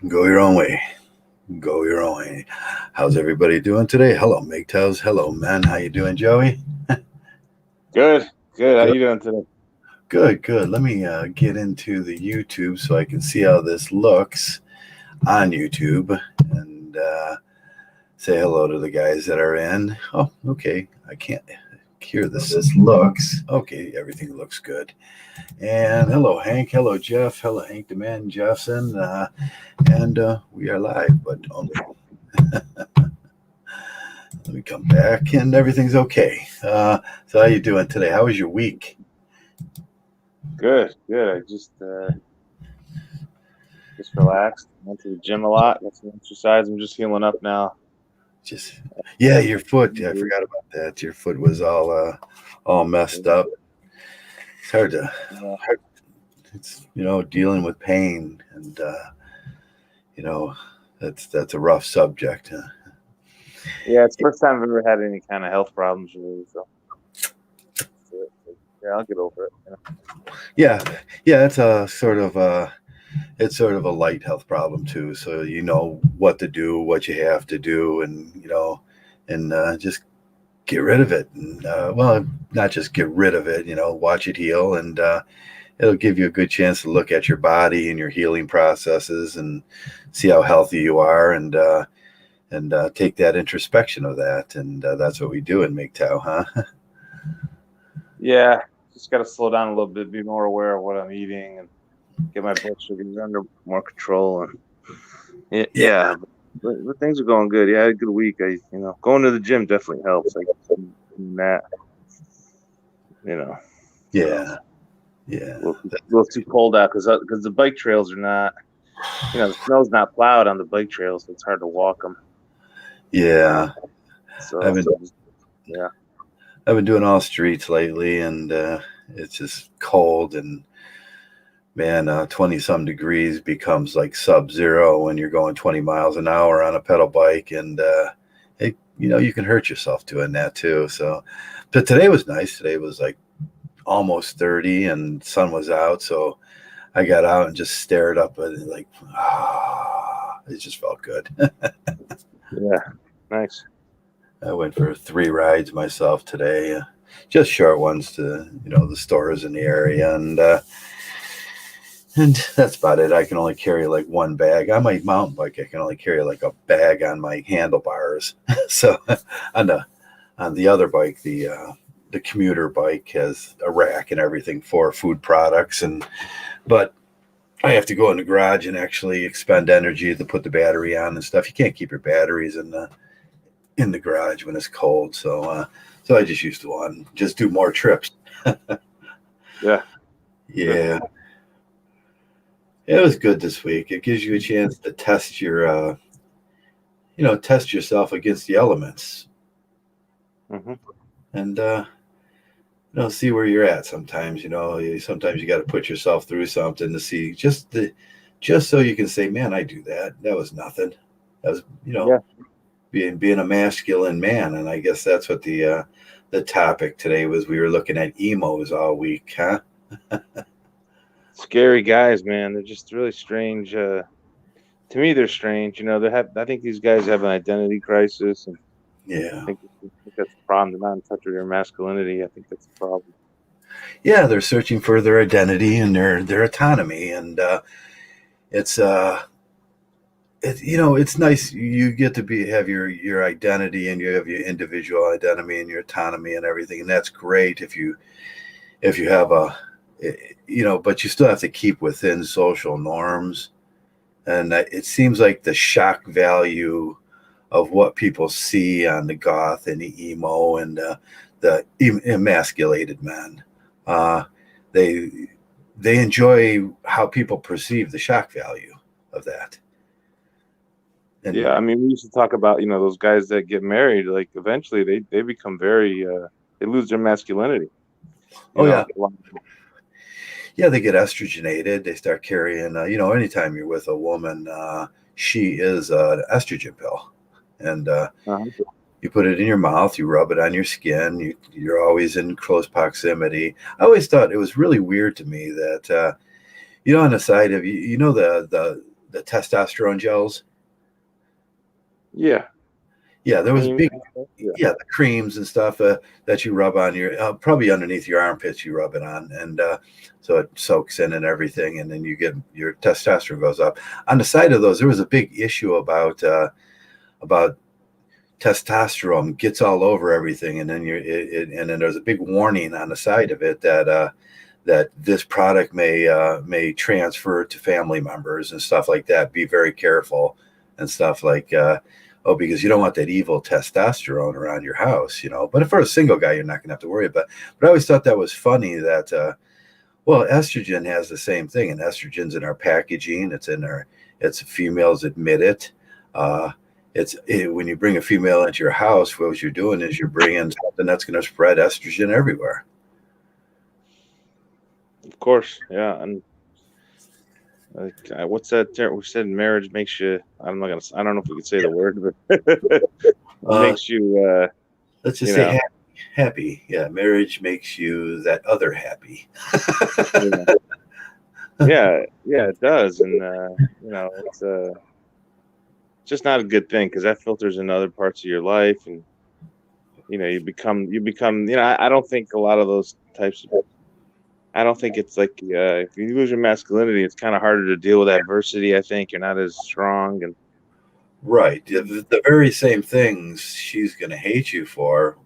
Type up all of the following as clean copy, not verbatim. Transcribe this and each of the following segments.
Go your own way. Go your own way. How's everybody doing today? Hello, MGTOWs. Hello, man. How you doing, Joey? Good, good. How Good, you doing today? good. Let me get into the YouTube so I can see how this looks on YouTube and say hello to the guys that are in. Oh, okay. I can't hear this. This looks okay. Everything looks good. And hello, Hank. Hello, Jeff. Hello, Hank the Man Jeffson. And we are live, but only. Let me come back, and everything's okay. So how you doing today? How was your week? Good, good. I just relaxed. Went to the gym a lot. Got some exercise. I'm just healing up now. Just yeah, your foot. Yeah, I forgot about that. Your foot was all messed up. It's hard to. Yeah, It's dealing with pain, and you know that's a rough subject. Huh? yeah. It's the first time I've ever had any kind of health problems really. So yeah, I'll get over it. Yeah, yeah. It's sort of a light health problem too. So you know what to do, what you have to do, and and just get rid of it. And well, not just get rid of it. Watch it heal, and it'll give you a good chance to look at your body and your healing processes and see how healthy you are, and take that introspection of that. And that's what we do in MGTOW, huh? Yeah, just got to slow down a little bit, be more aware of what I'm eating, and get my blood sugars under more control. And yeah, Yeah, yeah. But things are going good. Yeah, I had a good week. Going to the gym definitely helps. Like doing that, you know. So. yeah, yeah. A little too cold out because the bike trails are not, the snow's not plowed on the bike trails, so it's hard to walk them. Yeah, So I've been yeah, I've been doing all streets lately, and it's just cold, and man, 20 some degrees becomes like sub-zero when you're going 20 miles an hour on a pedal bike, and you can hurt yourself doing that too. So, but today was nice. Today was like almost 30, and sun was out, so I got out and just stared up at it like, it just felt good. yeah, nice. I went for 3 rides myself today, just short ones to the stores in the area, and that's about it. I can only carry like one bag on my mountain bike. I can only carry like a bag on my handlebars. So on the other bike, the commuter bike has a rack and everything for food products, but I have to go in the garage and actually expend energy to put the battery on and stuff. You can't keep your batteries in the garage when it's cold, so I just used to one. Just do more trips. Yeah, good. Yeah, it was good this week. It gives you a chance to test test yourself against the elements, Hmm. and see where you're at. Sometimes sometimes you got to put yourself through something to see just so you can say, man, I do that. That was nothing. That was Yeah, being a masculine man. And I guess that's what the topic today was. We were looking at emos all week, huh? scary guys, man. They're just really strange. To me, they're strange. I think these guys have an identity crisis, and Yeah, I think that's the problem. They're not in touch with their masculinity. I think that's the problem. yeah. They're searching for their identity and their autonomy, and it's it's nice. You get to have your identity, and you have your individual identity and your autonomy and everything, and that's great if you have but you still have to keep within social norms. And it seems like the shock value of what people see on the goth and the emo and the emasculated men, uh, they they enjoy how people perceive the shock value of that. Yeah, And I mean, we used to talk about those guys that get married. Like eventually, they become very they lose their masculinity. You oh yeah, know, a lot yeah, they get estrogenated. They start carrying. Anytime you're with a woman, she is an estrogen pill, and uh-huh. you put it in your mouth, you rub it on your skin. You're always in close proximity. I always thought it was really weird to me that on the side of the the testosterone gels. Yeah. Yeah, there was a big, Yeah. yeah, the creams and stuff that you rub on your, probably underneath your armpits, you rub it on, and so it soaks in and everything, and then you get your testosterone goes up. On the side of those, there was a big issue about testosterone gets all over everything, and then and then there's a big warning on the side of it that this product may transfer to family members and stuff like that. Be very careful and stuff like oh, because you don't want that evil testosterone around your house, you know. But if for a single guy, you're not going to have to worry about it. But I always thought that was funny that well, estrogen has the same thing, and estrogen's in our packaging. It's in our, it's females admit it. When you bring a female into your house, what you're doing is you're bringing something that's going to spread estrogen everywhere. Of course, yeah, and what's that term? We said marriage makes you. I don't know if we could say the word, but it makes you. Let's just say happy. Yeah, marriage makes you that other happy. Yeah, it does, and it's just not a good thing because that filters in other parts of your life, and you become. I don't think a lot of those types of. I don't think it's like if you lose your masculinity, it's kind of harder to deal with adversity. I think you're not as strong, and right, the very same things she's going to hate you for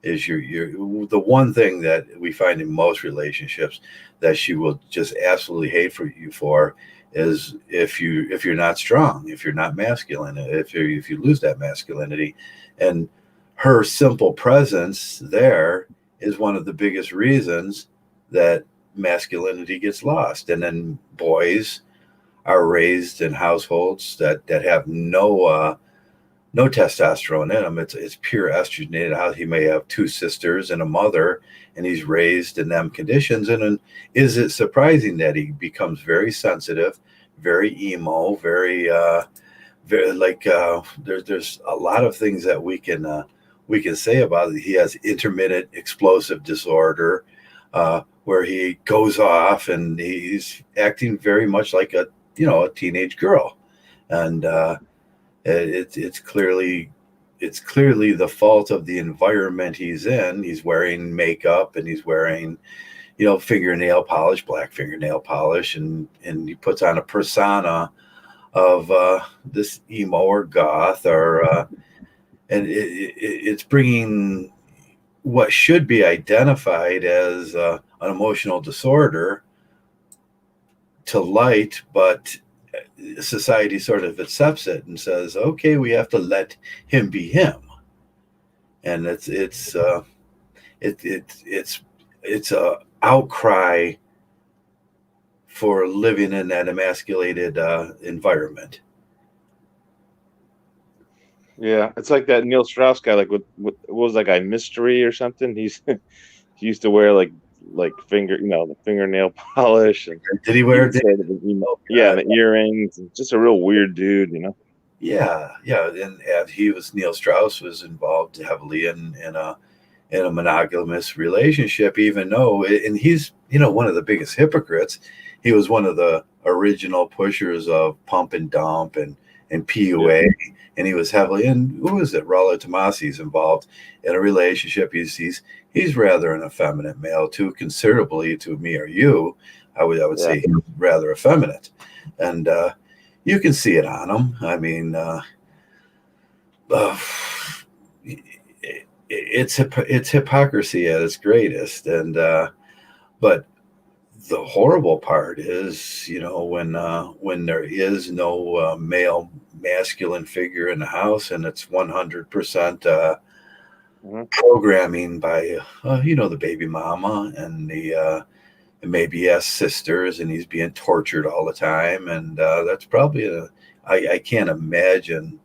is you're the one thing that we find in most relationships that she will just absolutely hate for you for is if you're not strong, if you're not masculine, if you lose that masculinity. And her simple presence there is one of the biggest reasons that masculinity gets lost. And then boys are raised in households that have no testosterone in him. It's pure estrogen. How he may have two sisters and a mother, and he's raised in them conditions. And then, is it surprising that he becomes very sensitive, very emo, very like there's a lot of things that we can say about it. He has intermittent explosive disorder, where he goes off and he's acting very much like a teenage girl, and it's clearly the fault of the environment he's in. He's wearing makeup and he's wearing fingernail polish, black fingernail polish, and he puts on a persona of this emo or goth or and it's bringing what should be identified as an emotional disorder to light, but society sort of accepts it and says, okay, we have to let him be him. And it's a outcry for living in that emasculated environment. Yeah, it's like that Neil Strauss guy, like what was that guy, Mystery or something? He used to wear like the fingernail polish, and did he wear the earrings, and just a real weird dude, Yeah, and Neil Strauss was involved heavily in a monogamous relationship, even though, and he's one of the biggest hypocrites. He was one of the original pushers of pump and dump and PUA. Yeah. And he was heavily in, who is it? Rollo Tomasi's involved in a relationship. He's rather an effeminate male, too, considerably to me or you. I would say he's rather effeminate, and you can see it on him. I mean, it's hypocrisy at its greatest, and but the horrible part is, when there is no male masculine figure in the house, and it's 100% programming by the baby mama, and and maybe he has sisters, and he's being tortured all the time, and that's probably I can't imagine.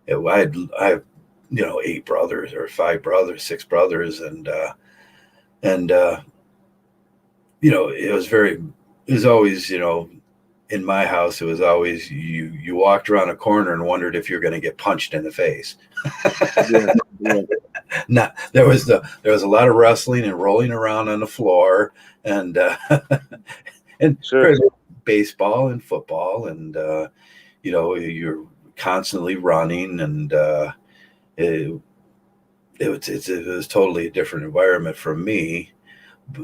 I have 8 brothers or 5 brothers, 6 brothers, and it was always, in my house, it was always you walked around a corner and wondered if you're going to get punched in the face. Yeah. No, there was a lot of wrestling and rolling around on the floor, and and sure. baseball and football, and you're constantly running, and it, it was totally a different environment for me.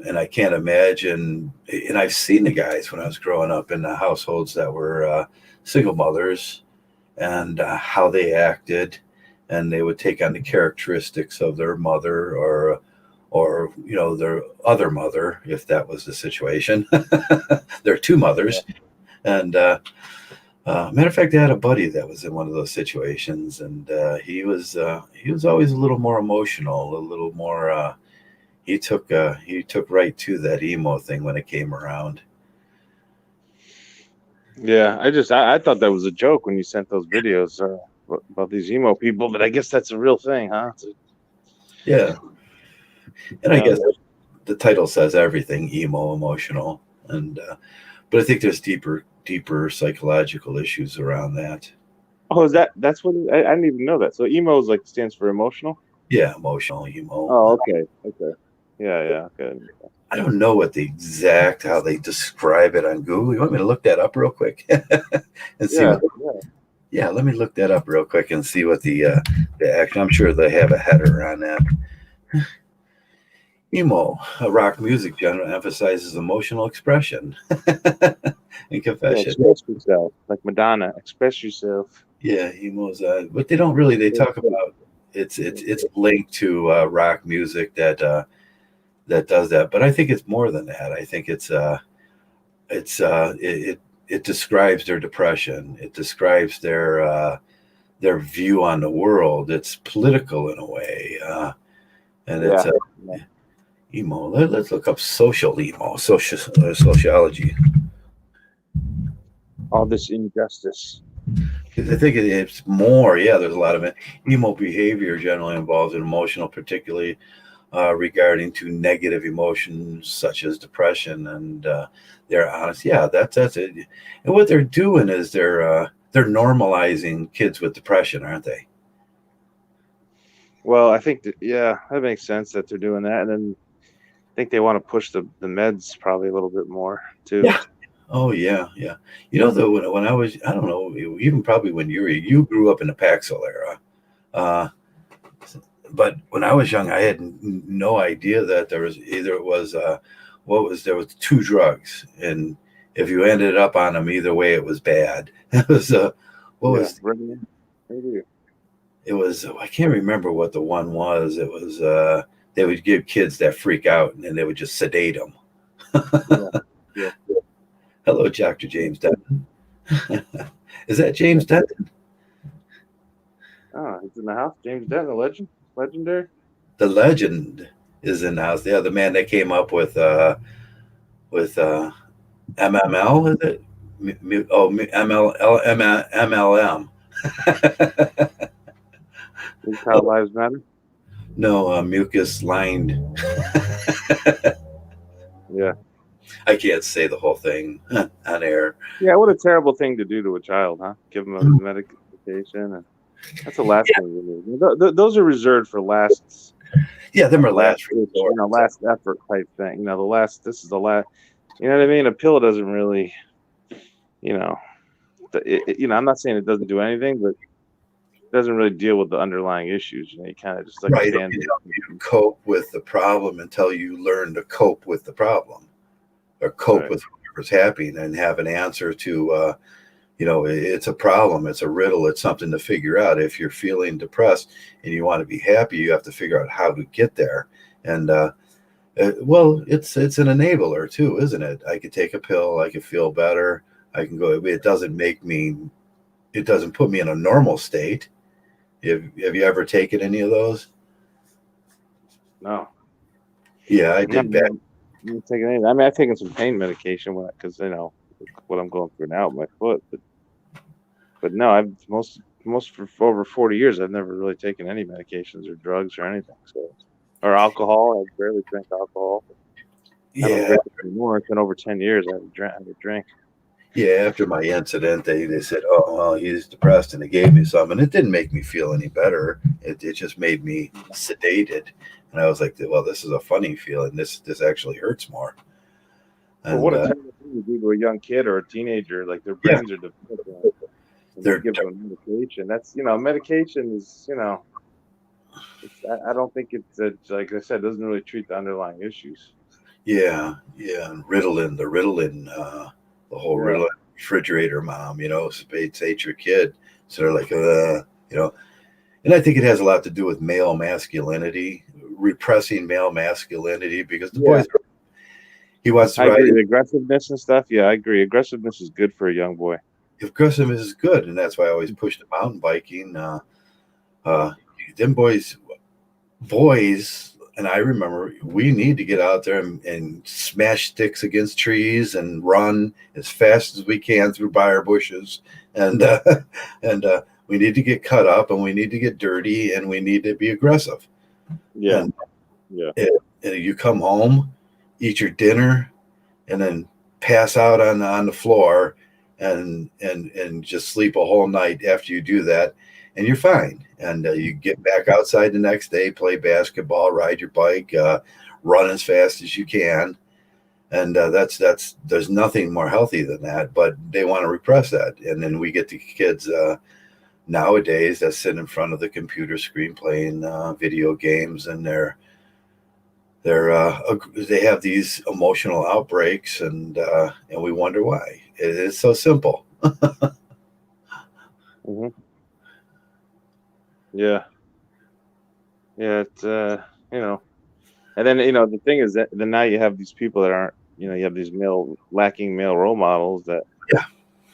And I can't imagine. And I've seen the guys when I was growing up in the households that were single mothers, and how they acted, and they would take on the characteristics of their mother, or their other mother, if that was the situation. There are two mothers. And matter of fact, I had a buddy that was in one of those situations, and he was always a little more emotional, a little more. He took right to that emo thing when it came around. Yeah, I thought that was a joke when you sent those videos about these emo people, but I guess that's a real thing, huh? Yeah, and I guess the title says everything: emo, emotional, and but I think there's deeper psychological issues around that. Oh, that's what I didn't even know that. So emo is like stands for emotional. Yeah, emotional emo. Oh, okay, yeah, okay. I don't know what the exact how they describe it on Google. You want me to look that up real quick and see Yeah, Yeah, let me look that up real quick and see what the action. I'm sure they have a header on that. Emo, a rock music genre, emphasizes emotional expression and confession. express yourself, like Madonna. Express yourself. Yeah, emo's. But they don't really. They talk about it's linked to rock music that does that. But I think it's more than that. I think it describes their depression. It describes their view on the world. It's political in a way, and it's emo. Let's look up social emo, sociology. All this injustice. I think it's more. Yeah, there's a lot of it. Emo behavior generally involves an emotional, particularly regarding to negative emotions such as depression, and they're honest. Yeah, that's it. And what they're doing is they're normalizing kids with depression, aren't they? Well, I think that makes sense that they're doing that, and then I think they want to push the meds probably a little bit more too. Yeah. Oh yeah, yeah. Though when I was, I don't know, even probably when you grew up in the Paxil era, but when I was young, I had no idea that there was there was two drugs, and if you ended up on them, either way, it was bad. It was it was I can't remember what the one was. It was they would give kids that freak out, and then they would just sedate them. Yeah. Hello, Dr. James Denton. Is that James Denton? Oh, he's in the house. James Denton, the legendary. The legend is in the house. Yeah, the man that came up with MML, is it? MLM. How lives matter. No, mucus lined. Yeah. I can't say the whole thing on air. Yeah, what a terrible thing to do to a child, huh? Give them a medication, and that's the last thing you need. Those are reserved for last. Yeah, them are last last effort type thing. This is the last. You know what I mean? A pill doesn't really, I'm not saying it doesn't do anything, but it doesn't really deal with the underlying issues. You kind of just like you cope with the problem until you learn to cope with the problem, or cope with whatever's happening, and have an answer to. It's a problem. It's a riddle. It's something to figure out. If you're feeling depressed and you want to be happy, you have to figure out how to get there. And it's an enabler too, isn't it? I could take a pill. I could feel better. I can go. It doesn't put me in a normal state. Have you ever taken any of those? No. Yeah, I did. I mean, I've taken some pain medication because what I'm going through now with my foot, but no, I've most for over 40 years, I've never really taken any medications or drugs or anything. Or alcohol. I barely drink alcohol. Yeah. I don't drink it anymore. It's been over 10 years. I haven't drank. Yeah, after my incident, they said, "Oh, well, he's depressed," and they gave me some, and it didn't make me feel any better. It just made me sedated, and I was like, "Well, this is a funny feeling. This actually hurts more." And, what a terrible thing you do to a young kid or a teenager, like their Yeah. brains are developing, and you give them medication. That's, medication is, I don't think it's like I said, doesn't really treat the underlying issues. Yeah, yeah, and Ritalin, the whole Yeah. Ritalin refrigerator mom, it's ate your kid. So they're like, and I think it has a lot to do with male masculinity, repressing male masculinity, because the Yeah. boys, he wants to I ride agree. it. The aggressiveness and stuff. Yeah, I agree. Aggressiveness is good for a young boy. Aggressiveness is good, and that's why I always push the mountain biking. Them boys, and I remember we need to get out there and smash sticks against trees and run as fast as we can through briar bushes, and and we need to get cut up, and we need to get dirty, and we need to be aggressive. Yeah. And, Yeah. and you come home, eat your dinner, and then pass out on the floor and just sleep a whole night after you do that, and you're fine. And you get back outside the next day, play basketball, ride your bike, run as fast as you can, and that's there's nothing more healthy than that. But they want to repress that, and then we get the kids nowadays that sit in front of the computer screen playing video games, and they have these emotional outbreaks, and we wonder why. It is so simple. Hmm. Yeah. Yeah. It's and then the thing is that then now you have these people that aren't, you have these lacking male role models that Yeah,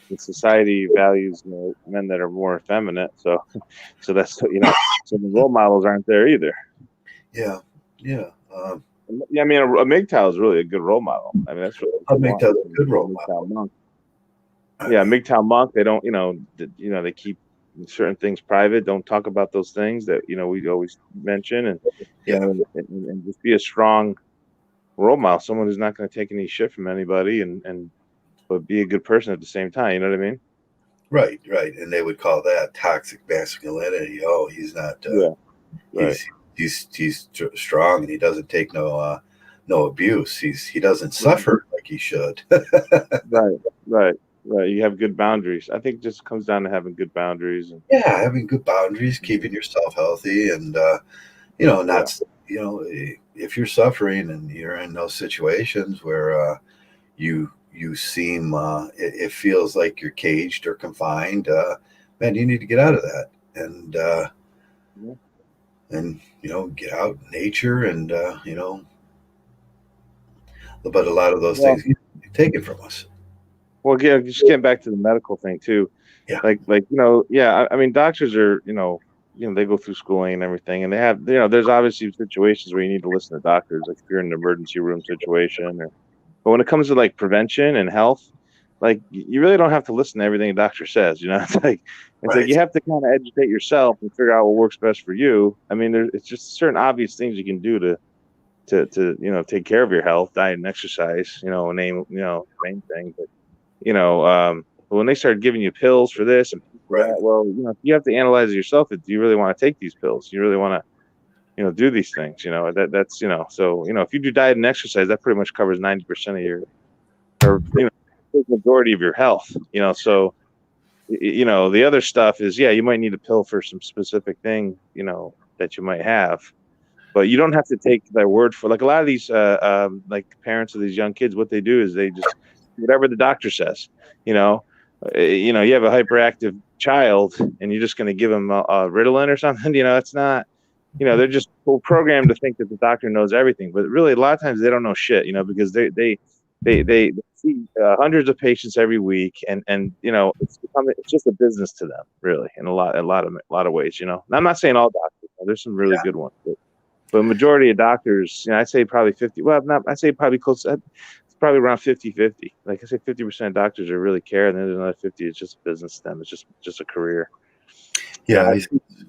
the society values, men that are more effeminate. So that's so the role models aren't there either. yeah, yeah. Yeah, I mean, a MGTOW is really a good role model. I mean, that's what I you make want. that a good role MGTOW model. monk. I Yeah, mean, MGTOW monk. They don't, they keep certain things private. Don't talk about those things that we always mention, and yeah, and just be a strong role model. Someone who's not going to take any shit from anybody, and but be a good person at the same time. You know what I mean? right, right. And they would call that toxic masculinity. Oh, he's not. Yeah. Right. He's strong, and he doesn't take no abuse. He doesn't suffer like he should. Right. Right. Right. You have good boundaries. I think it just comes down to having good boundaries. And Yeah, having good boundaries, keeping yourself healthy, and yeah. not if you're suffering and you're in those situations where you seem it feels like you're caged or confined, man, you need to get out of that, Yeah. and get out in nature, and but a lot of those Well, things get taken from us. well, again, just getting back to the medical thing too. Yeah, Like yeah. I mean, doctors are they go through schooling and everything, and they have there's obviously situations where you need to listen to doctors, like if you're in an emergency room situation, but when it comes to like prevention and health, like you really don't have to listen to everything a doctor says. It's like right, you have to kind of educate yourself and figure out what works best for you. I mean, it's just certain obvious things you can do to take care of your health, diet and exercise. Main thing. But when they started giving you pills for this and for right. that, well, you have to analyze it yourself. Do you really want to take these pills? Do you really want to do these things? That's so if you do diet and exercise, that pretty much covers 90% of your, or the majority of your health. So the other stuff is, yeah, you might need a pill for some specific thing that you might have, but you don't have to take their word for, like, a lot of these like parents of these young kids. What they do is they just whatever the doctor says. you know you have a hyperactive child and you're just going to give them a Ritalin or something. It's not. They're just programmed to think that the doctor knows everything, but really a lot of times they don't know shit. Because they see hundreds of patients every week, and it's just a business to them, really, in a lot of ways. And I'm not saying all doctors. There's some really good ones, but majority of doctors, I'd say probably 50. Well, not. I'd say probably close. It's probably around 50-50. Like I say, 50% of doctors are really care, and then there's another 50. It's just a business to them. It's just a career. Yeah,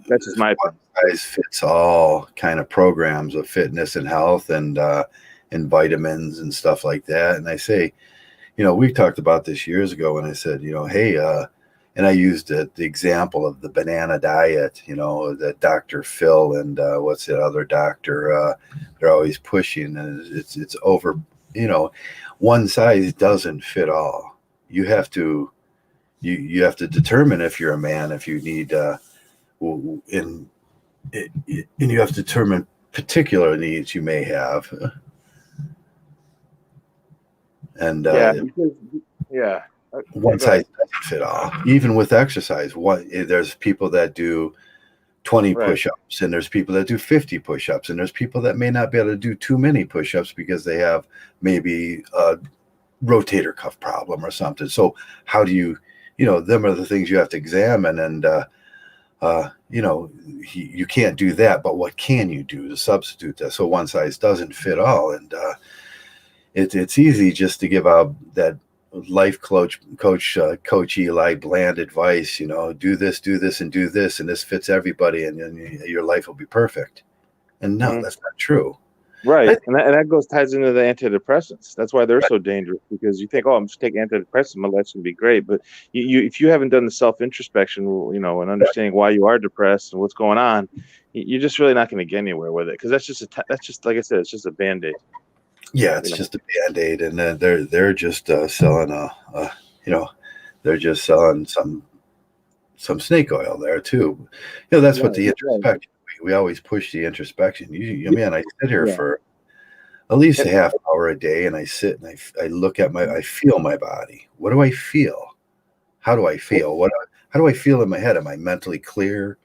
That's just my one opinion. size fits all kind of programs of fitness and health, and vitamins and stuff like that. And I say, we talked about this years ago, and I said, hey, and I used the example of the banana diet, that Dr. Phil and what's the other doctor, they're always pushing, and it's over, one size doesn't fit all. You have to you have to determine if you're a man, if you need and you have to determine particular needs you may have. And yeah, one size doesn't fit all. Even with exercise, there's people that do 20 push-ups, and there's people that do 50 push-ups, and there's people that may not be able to do too many push-ups because they have maybe a rotator cuff problem or something. So how do you them are the things you have to examine, and you can't do that, but what can you do to substitute that? So one size doesn't fit all. And it's easy just to give out that life coach Eli bland advice, do this and do this, and this fits everybody, and your life will be perfect. And no, that's not true. Right. And that ties into the antidepressants. That's why they're so dangerous, because you think, I'm just taking antidepressants, my life's going to be great. But if you haven't done the self-introspection, and understanding why you are depressed and what's going on, you're just really not going to get anywhere with it. Because that's just like I said, it's just a Band-Aid. Yeah, it's just a Band-Aid. And they're just selling they're just selling some snake oil there too. That's what the introspection. We always push the introspection. I sit here for at least a half hour a day, and I sit and I look at I feel my body. What do I feel? How do I feel? How do I feel in my head? Am I mentally clear?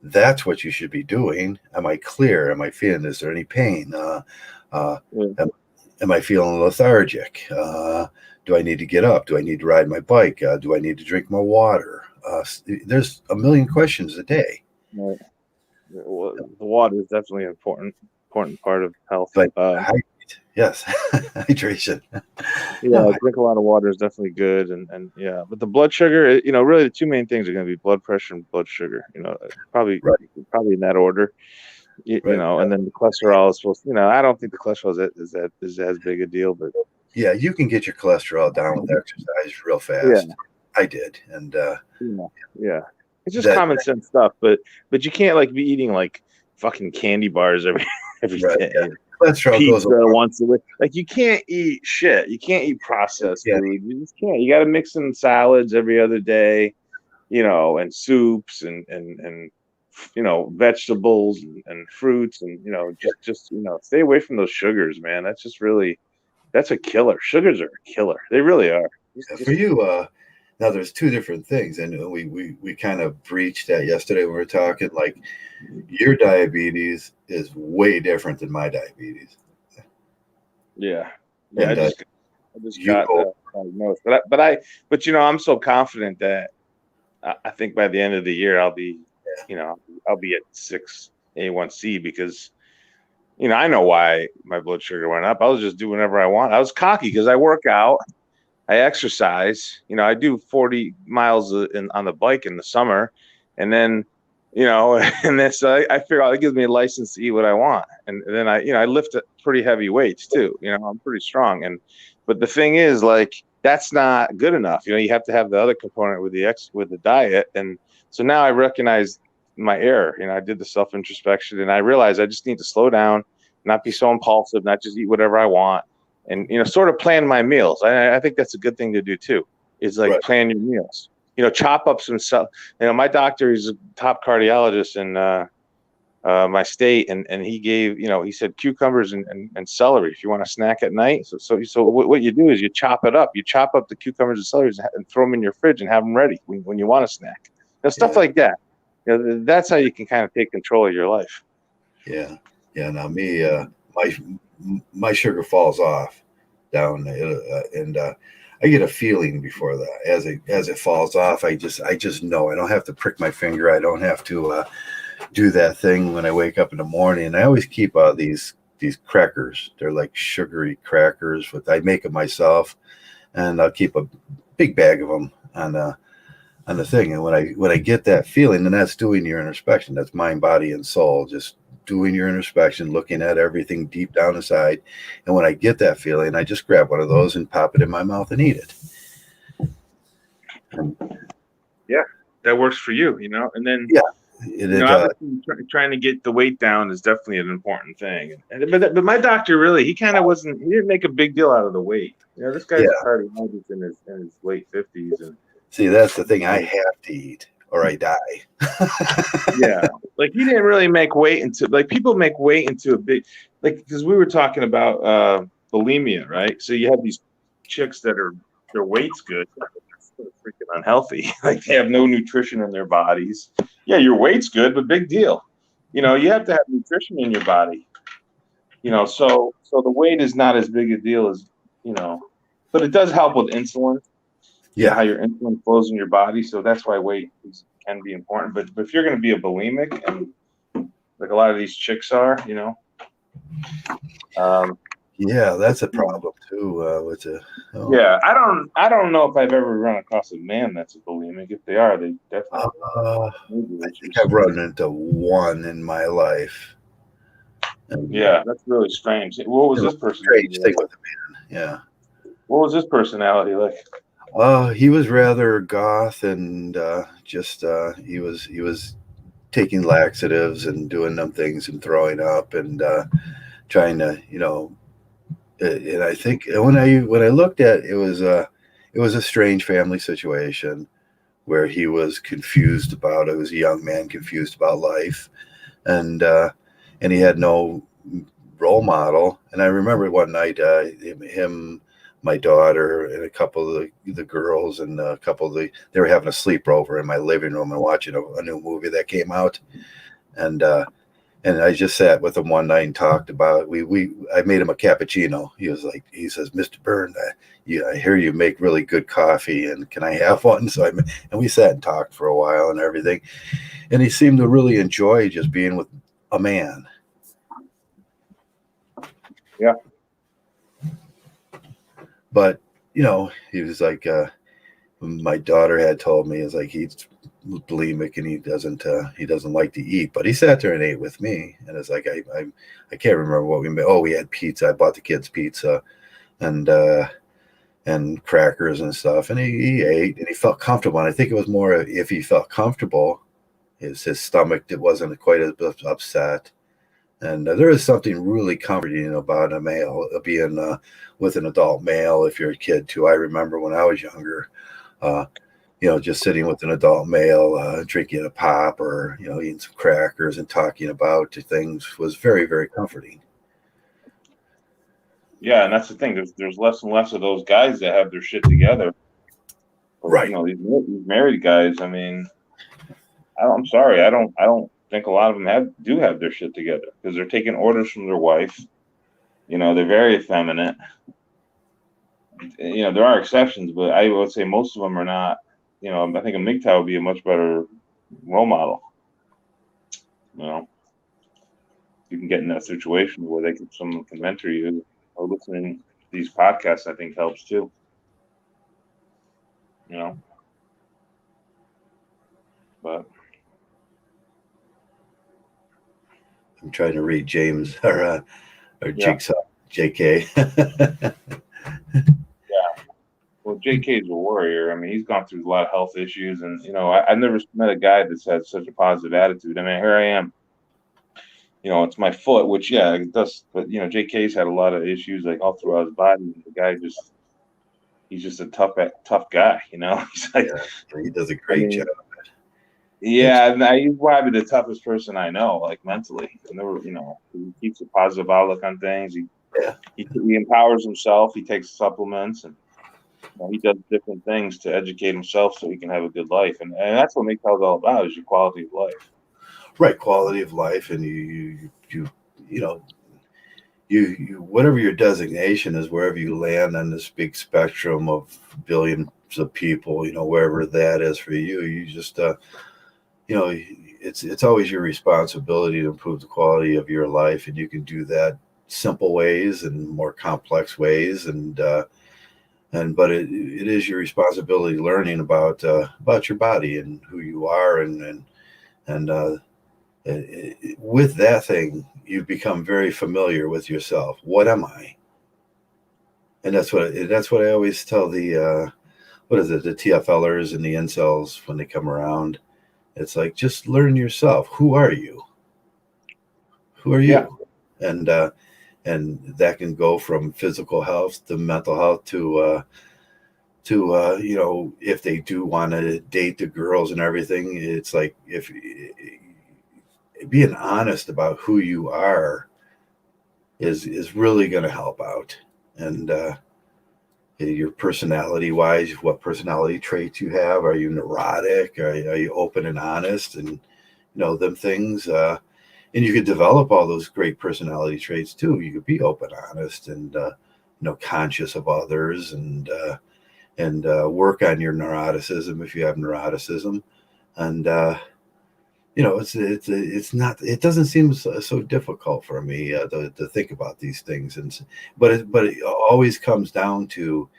That's what you should be doing. Am I clear? Am I feeling? Is there any pain? Am I feeling lethargic? Do I need to get up? Do I need to ride my bike? Do I need to drink more water? There's a million questions a day. Right. Well, the water is definitely an important part of health. But yes, hydration. Drink a lot of water is definitely good, and but the blood sugar, really the two main things are going to be blood pressure and blood sugar. Probably in that order. And then the cholesterol is supposed. I don't think the cholesterol is as big a deal, but yeah, you can get your cholesterol down with exercise real fast. Yeah. I did, and it's just common sense stuff, but you can't be eating fucking candy bars every day. Yeah. Cholesterol pizza once a week. You can't eat shit. You can't eat processed food. You just can't. You got to mix in salads every other day, and soups and vegetables and fruits, and just stay away from those sugars, man. That's a killer. Sugars are a killer. They really are. For you, now there's two different things, and we kind of breached that yesterday when we were talking. Your diabetes is way different than my diabetes. Yeah. And, I just got diagnosed, but I'm so confident that I think by the end of the year I'll be, I'll be at 6 A1C, because I know why my blood sugar went up. I was just doing whatever I want. I was cocky because I work out. I exercise, I do 40 miles on the bike in the summer, and then, and then so I figure out it gives me a license to eat what I want, and then I lift pretty heavy weights too. I'm pretty strong, but the thing is, that's not good enough. You have to have the other component with the diet, and so now I recognize my error. I did the self introspection, and I realized I just need to slow down, not be so impulsive, not just eat whatever I want. And, sort of plan my meals. I think that's a good thing to do too, is plan your meals, chop up some stuff. My doctor is a top cardiologist in my state. And he gave, he said cucumbers and celery if you want to snack at night. So what you do is you chop it up. You chop up the cucumbers and celery and throw them in your fridge and have them ready when you want to snack. Stuff like that. That's how you can kind of take control of your life. Yeah. Yeah. Now me, my sugar falls off down, and I get a feeling before that as it falls off. I just know. I don't have to prick my finger. I don't have to do that thing when I wake up in the morning. And I always keep these crackers. They're like sugary crackers. I make them myself, and I'll keep a big bag of them on the thing. And when I get that feeling, then that's doing your introspection. That's mind, body, and soul. Just doing your introspection, looking at everything deep down inside. And when I get that feeling, I just grab one of those and pop it in my mouth and eat it. Yeah, that works for you, and then Obviously trying to get the weight down is definitely an important thing. But my doctor really, he didn't make a big deal out of the weight. This guy's a cardiologist in his late 50s, and see, that's the thing. I have to eat or I die. Yeah, like he didn't really make weight into, like, people make weight into a big, like, because we were talking about bulimia, right? So you have these chicks that their weight's good, but they're still freaking unhealthy. Like they have no nutrition in their bodies. Yeah, your weight's good, but big deal. You have to have nutrition in your body. So the weight is not as big a deal as, but it does help with insulin. How your insulin flows in your body. So that's why weight can be important. But if you're going to be a bulimic, and like a lot of these chicks are, that's a problem too. Yeah, I don't know if I've ever run across a man that's a bulimic. If they are, they definitely. I think I've run into one in my life. Yeah, that's really strange. What was this person? Strange thing with a man. Yeah. What was his personality like? He was rather goth, and he was taking laxatives and doing them things and throwing up and trying to, and I think when I looked at it, it was a strange family situation where he was confused about it. Was a young man confused about life, and he had no role model. And I remember one night, him, my daughter, and a couple of the girls, and they were having a sleepover in my living room and watching a new movie that came out, and I just sat with him one night and talked about it. I made him a cappuccino. He says, Mr. Byrne, I hear you make really good coffee, and can I have one? So and we sat and talked for a while and everything, and he seemed to really enjoy just being with a man. Yeah. But, he was like, my daughter had told me, is like, he's bulimic and he doesn't like to eat, but he sat there and ate with me. And it's like, I can't remember what we made. Oh, we had pizza. I bought the kids pizza and crackers and stuff. And he ate and he felt comfortable. And I think it was more if he felt comfortable, his stomach, it wasn't quite as upset. And there is something really comforting about a male being with an adult male. If you're a kid too, I remember when I was younger, just sitting with an adult male, drinking a pop or eating some crackers and talking about things was very, very comforting. Yeah, and that's the thing. There's less and less of those guys that have their shit together. Right. These married guys. I mean, I'm sorry. I don't think a lot of them do have their shit together because they're taking orders from their wife. They're very effeminate. There are exceptions, but I would say most of them are not. I think a MGTOW would be a much better role model. You can get in that situation where someone can mentor you, or listening to these podcasts, I think helps too. But I'm trying to read James or Jigsaw, JK. Yeah. Well, JK's a warrior. I mean, he's gone through a lot of health issues, and I've never met a guy that's had such a positive attitude. I mean, here I am. It's my foot, which it does. But JK's had a lot of issues like all throughout his body. The guy he's just a tough guy. He's like, he does a great job. Yeah, and he's probably the toughest person I know, like mentally. He keeps a positive outlook on things. He empowers himself. He takes supplements, and he does different things to educate himself so he can have a good life. And that's what MGTOW is all about, is your quality of life. Right, quality of life, and you whatever your designation is, wherever you land on this big spectrum of billions of people, wherever that is for you, you just it's always your responsibility to improve the quality of your life, and you can do that simple ways and more complex ways, but it is your responsibility learning about your body and who you are, and with that thing, you become very familiar with yourself. What am I? And that's what I always tell the TFLers and the incels when they come around. It's like, just learn yourself. Who are you? Who are Yeah. you? And that can go from physical health to mental health to if they do want to date the girls and everything, it's like, if being honest about who you are is really going to help out. And your personality wise, what personality traits you have. Are you neurotic? Are you open and honest? And them things. And you could develop all those great personality traits too. You could be open, honest, and conscious of others, and work on your neuroticism if you have neuroticism. And it's not, it doesn't seem so difficult for me to think about these things. And but it always comes down to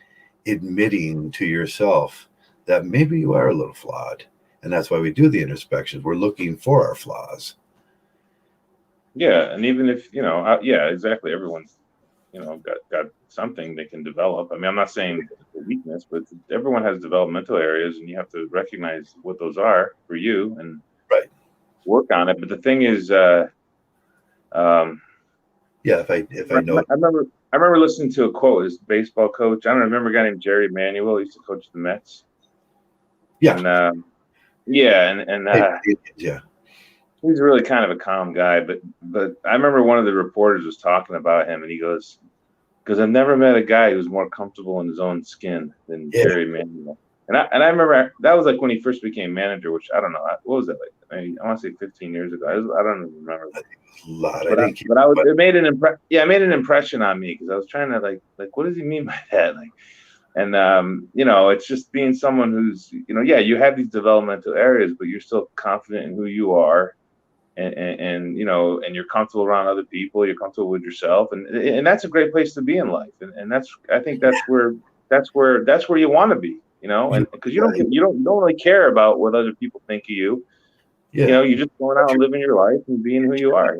admitting to yourself that maybe you are a little flawed, and that's why we do the introspections. We're looking for our flaws. Yeah, and even if yeah, exactly. Everyone's got something they can develop. I mean, I'm not saying it's a weakness, but everyone has developmental areas, and you have to recognize what those are for you and Right. work on it. But the thing is, um, Yeah, if I know. I remember listening to a quote. His baseball coach, I don't remember a guy named Jerry Manuel. He used to coach the Mets. Yeah. And yeah, and Yeah. he's really kind of a calm guy. But I remember one of the reporters was talking about him, and he goes, because I've never met a guy who's more comfortable in his own skin than Yeah. Jerry Manuel. And I remember that was like when he first became manager, which I don't know, what was that like? I want to say 15 years ago. I don't even remember. I think it was a lot. But I think. it made it made an impression on me because I was trying to like what does he mean by that? Like, and it's just being someone who's yeah, you have these developmental areas, but you're still confident in who you are, and and you're comfortable around other people, you're comfortable with yourself, and that's a great place to be in life, and I think that's where you want to be, and because you don't really care about what other people think of you. Yeah. You're just going out and living your life and being who you are.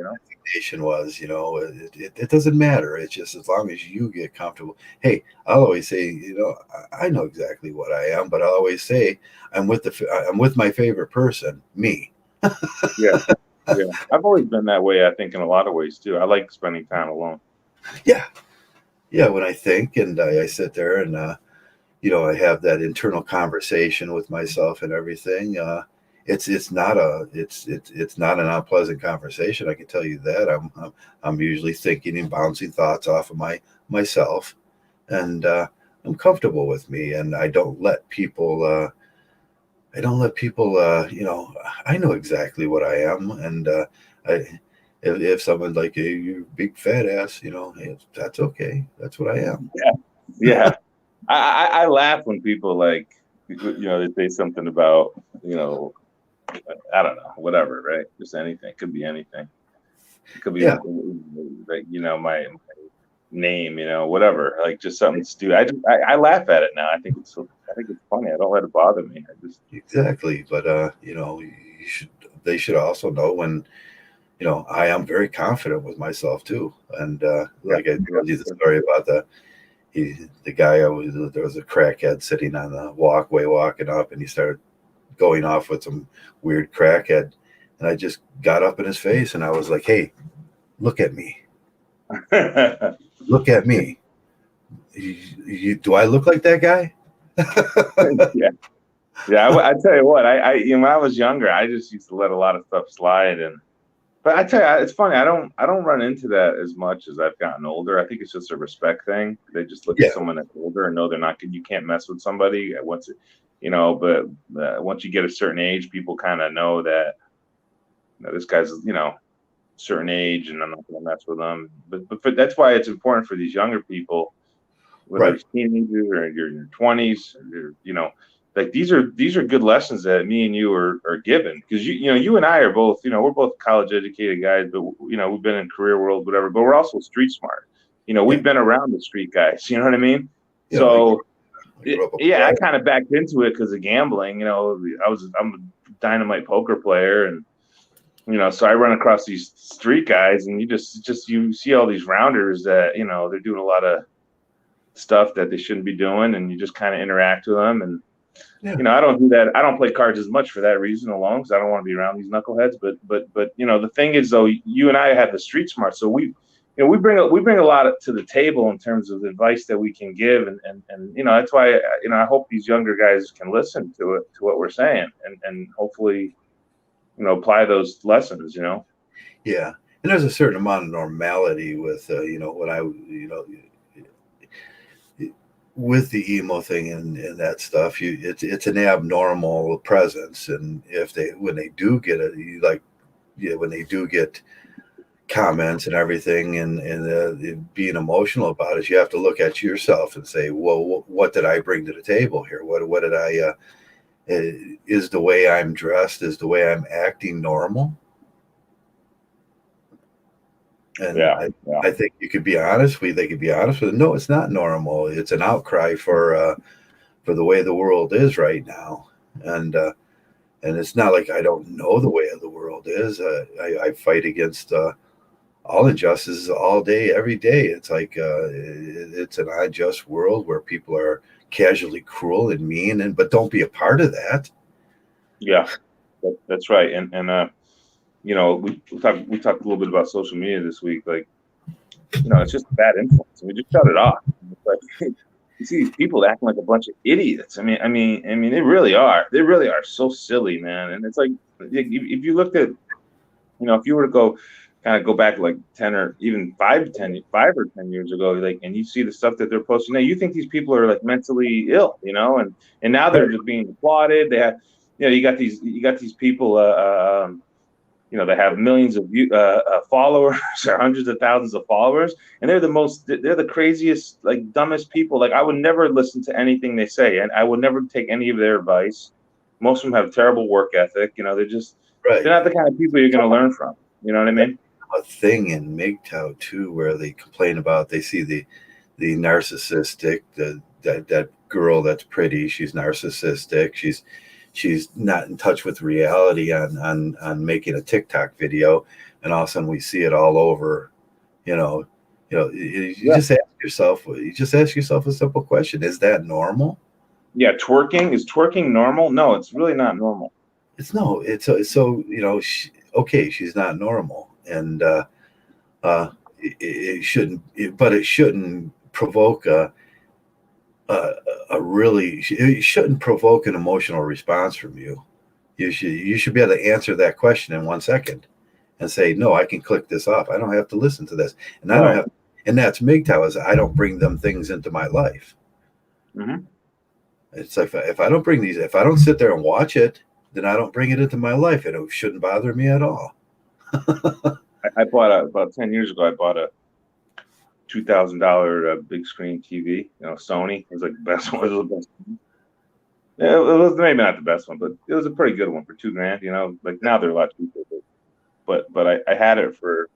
Nation was, it doesn't matter. It's just as long as you get comfortable. Hey, I'll always say, I know exactly what I am, but I'll always say I'm with my favorite person, me. Yeah, yeah. I've always been that way. I think in a lot of ways too. I like spending time alone. Yeah, yeah. When I think and I sit there and I have that internal conversation with myself and everything. It's not an unpleasant conversation. I can tell you that. I'm usually thinking and bouncing thoughts off of myself, and I'm comfortable with me, and I don't let people. I know exactly what I am, and I. If someone's like, "Hey, you big fat ass," hey, that's okay. That's what I am. Yeah, yeah. I laugh when people they say something about I don't know, whatever, right? Just anything. Could be anything. It could be Yeah. like my name, whatever. Like just something stupid. I laugh at it now. I think it's funny. I don't let it bother me. I just Exactly, but they should also know when I am very confident with myself too. And yeah, like I yeah. told you the story about the guy there was a crackhead sitting on the walkway walking up, and he started going off with some weird crackhead, and I just got up in his face and I was like, "Hey, look at me, look at me. Do I look like that guy?" Yeah. Yeah, I tell you what, when I was younger, I just used to let a lot of stuff slide, but I tell you, it's funny. I don't run into that as much as I've gotten older. I think it's just a respect thing. They just look at Yeah, someone that's older and know they're not. You can't mess with somebody once, But once you get a certain age, people kind of know that this guy's certain age, and I'm not going to mess with them. But that's why it's important for these younger people, whether right. it's teenagers or you're in your 20s, like these are good lessons that me and you are given because you and I are both we're both college educated guys, but we've been in career world whatever, but we're also street smart. Yeah, We've been around the street guys. You know what I mean? I So grew up a yeah, I player. kind of backed into it because of gambling. I'm a dynamite poker player, and so I run across these street guys, and you see all these rounders that they're doing a lot of stuff that they shouldn't be doing, and you just kind of interact with them, and Yeah. I don't do that. I don't play cards as much for that reason alone, because I don't want to be around these knuckleheads. But the thing is, though, you and I have the street smart, so we bring a lot to the table in terms of advice that we can give, and that's why I hope these younger guys can listen to what we're saying, and hopefully apply those lessons. Yeah, and there's a certain amount of normality with what I with the emo thing and that stuff. It's an abnormal presence, and when they do get when they do get comments and everything, and being emotional about it, you have to look at yourself and say, well, what did I bring to the table here? What did I is the way I'm dressed, is the way I'm acting normal? And I think you could be honest they could be honest with it. No, it's not normal. It's an outcry for the way the world is right now. And it's not like I don't know the way of the world is. I fight against all injustices all day, every day. It's like it's an unjust world where people are casually cruel and mean, but don't be a part of that. Yeah, that's right. And we talked a little bit about social media this week. Like, it's just bad influence, and we just shut it off. It's like, you see these people acting like a bunch of idiots. I mean, they really are. They really are so silly, man. And it's like, if you looked at, if you were to go back like 10 or even 5 or 10 years ago, like, and you see the stuff that they're posting now, you think these people are like mentally ill, and now they're just being applauded. They have, you got these people, that have millions of followers or hundreds of thousands of followers, and they're the craziest, like, dumbest people. Like, I would never listen to anything they say, and I would never take any of their advice. Most of them have terrible work ethic. They're just Right. They're not the kind of people you're going to learn from. You know what I mean? A thing in MGTOW too, where they complain about, they see the narcissistic, that girl that's pretty, she's narcissistic, she's not in touch with reality on making a TikTok video, and all of a sudden we see it all over. Just ask yourself a simple question: is that normal? Yeah, is twerking normal? No, it's really not normal. Okay, she's not normal, and it shouldn't, but it shouldn't provoke it shouldn't provoke an emotional response from you. You should be able to answer that question in 1 second and say, no, I can click this off. I don't have to listen to this. And I don't have, and that's MGTOW, is I don't bring them things into my life. Mm-hmm. It's like, if I don't sit there and watch it, then I don't bring it into my life, and it shouldn't bother me at all. I bought about 10 years ago, I bought a $2,000 big screen TV, Sony. It was like the best one. It was the best one. Yeah, it was maybe not the best one, but it was a pretty good one for $2,000. Like, now they're a lot cheaper. But I had it for,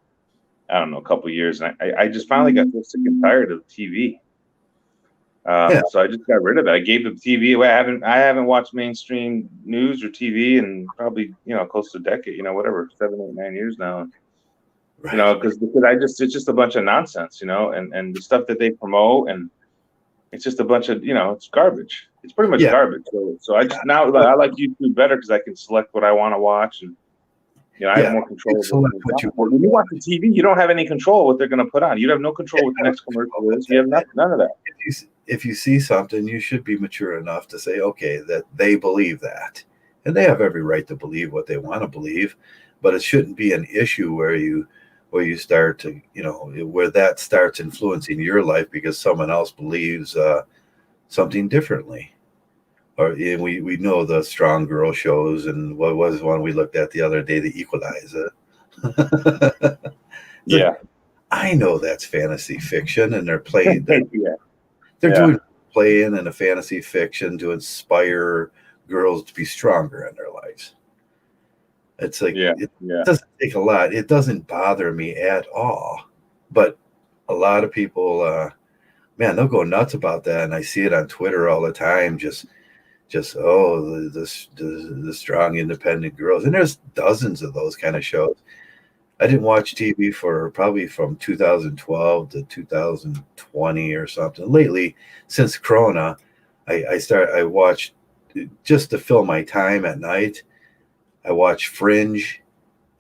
I don't know, a couple of years, and I just finally got so sick and tired of TV. So I just got rid of it. I gave the TV away. I haven't watched mainstream news or TV in probably close to a decade. Whatever, 7, 8, 9 years now. Right. Because it's just a bunch of nonsense. And the stuff that they promote, and it's just a bunch of it's garbage. It's pretty much garbage. So I just now I like YouTube better because I can select what I want to watch, and I have more control. When you watch the TV, you don't have any control of what they're going to put on. You have no control what the next commercial is. You have none of that. If you see something, you should be mature enough to say, okay, that they believe that, and they have every right to believe what they want to believe, but it shouldn't be an issue where you start to where that starts influencing your life because someone else believes something differently. Or we know the strong girl shows, and what was one we looked at the other day, the Equalizer. Yeah, I know that's fantasy fiction, and they're playing. They're doing playing in a fantasy fiction to inspire girls to be stronger in their lives. It's like it doesn't take a lot. It doesn't bother me at all, but a lot of people, man, they'll go nuts about that, and I see it on Twitter all the time. Just the strong independent girls, and there's dozens of those kind of shows. I didn't watch TV for probably from 2012 to 2020 or something. Lately, since Corona, I watched just to fill my time at night, I watch Fringe,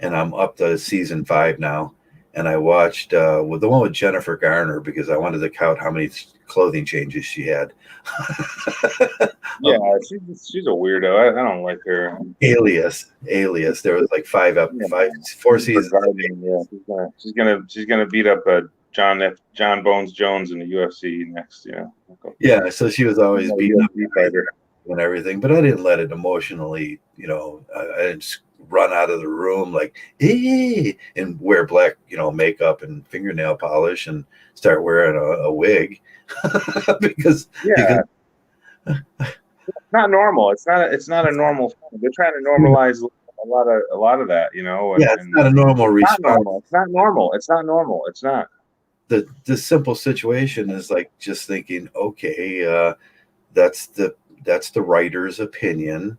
and I'm up to season 5 now. And I watched with the one with Jennifer Garner because I wanted to count how many clothing changes she had. Yeah, she's a weirdo. I don't like her. Alias. There was like 4 seasons. Yeah, she's gonna beat up John Bones Jones in the UFC next. Yeah, so she was always beating up fighter and everything, but I didn't let it emotionally. I didn't run out of the room like and wear black makeup and fingernail polish and start wearing a wig because it's not normal. It's not a normal thing. They're trying to normalize a lot of that, it's not a normal response. It's not normal. It's not. The simple situation is like just thinking, okay, that's the writer's opinion,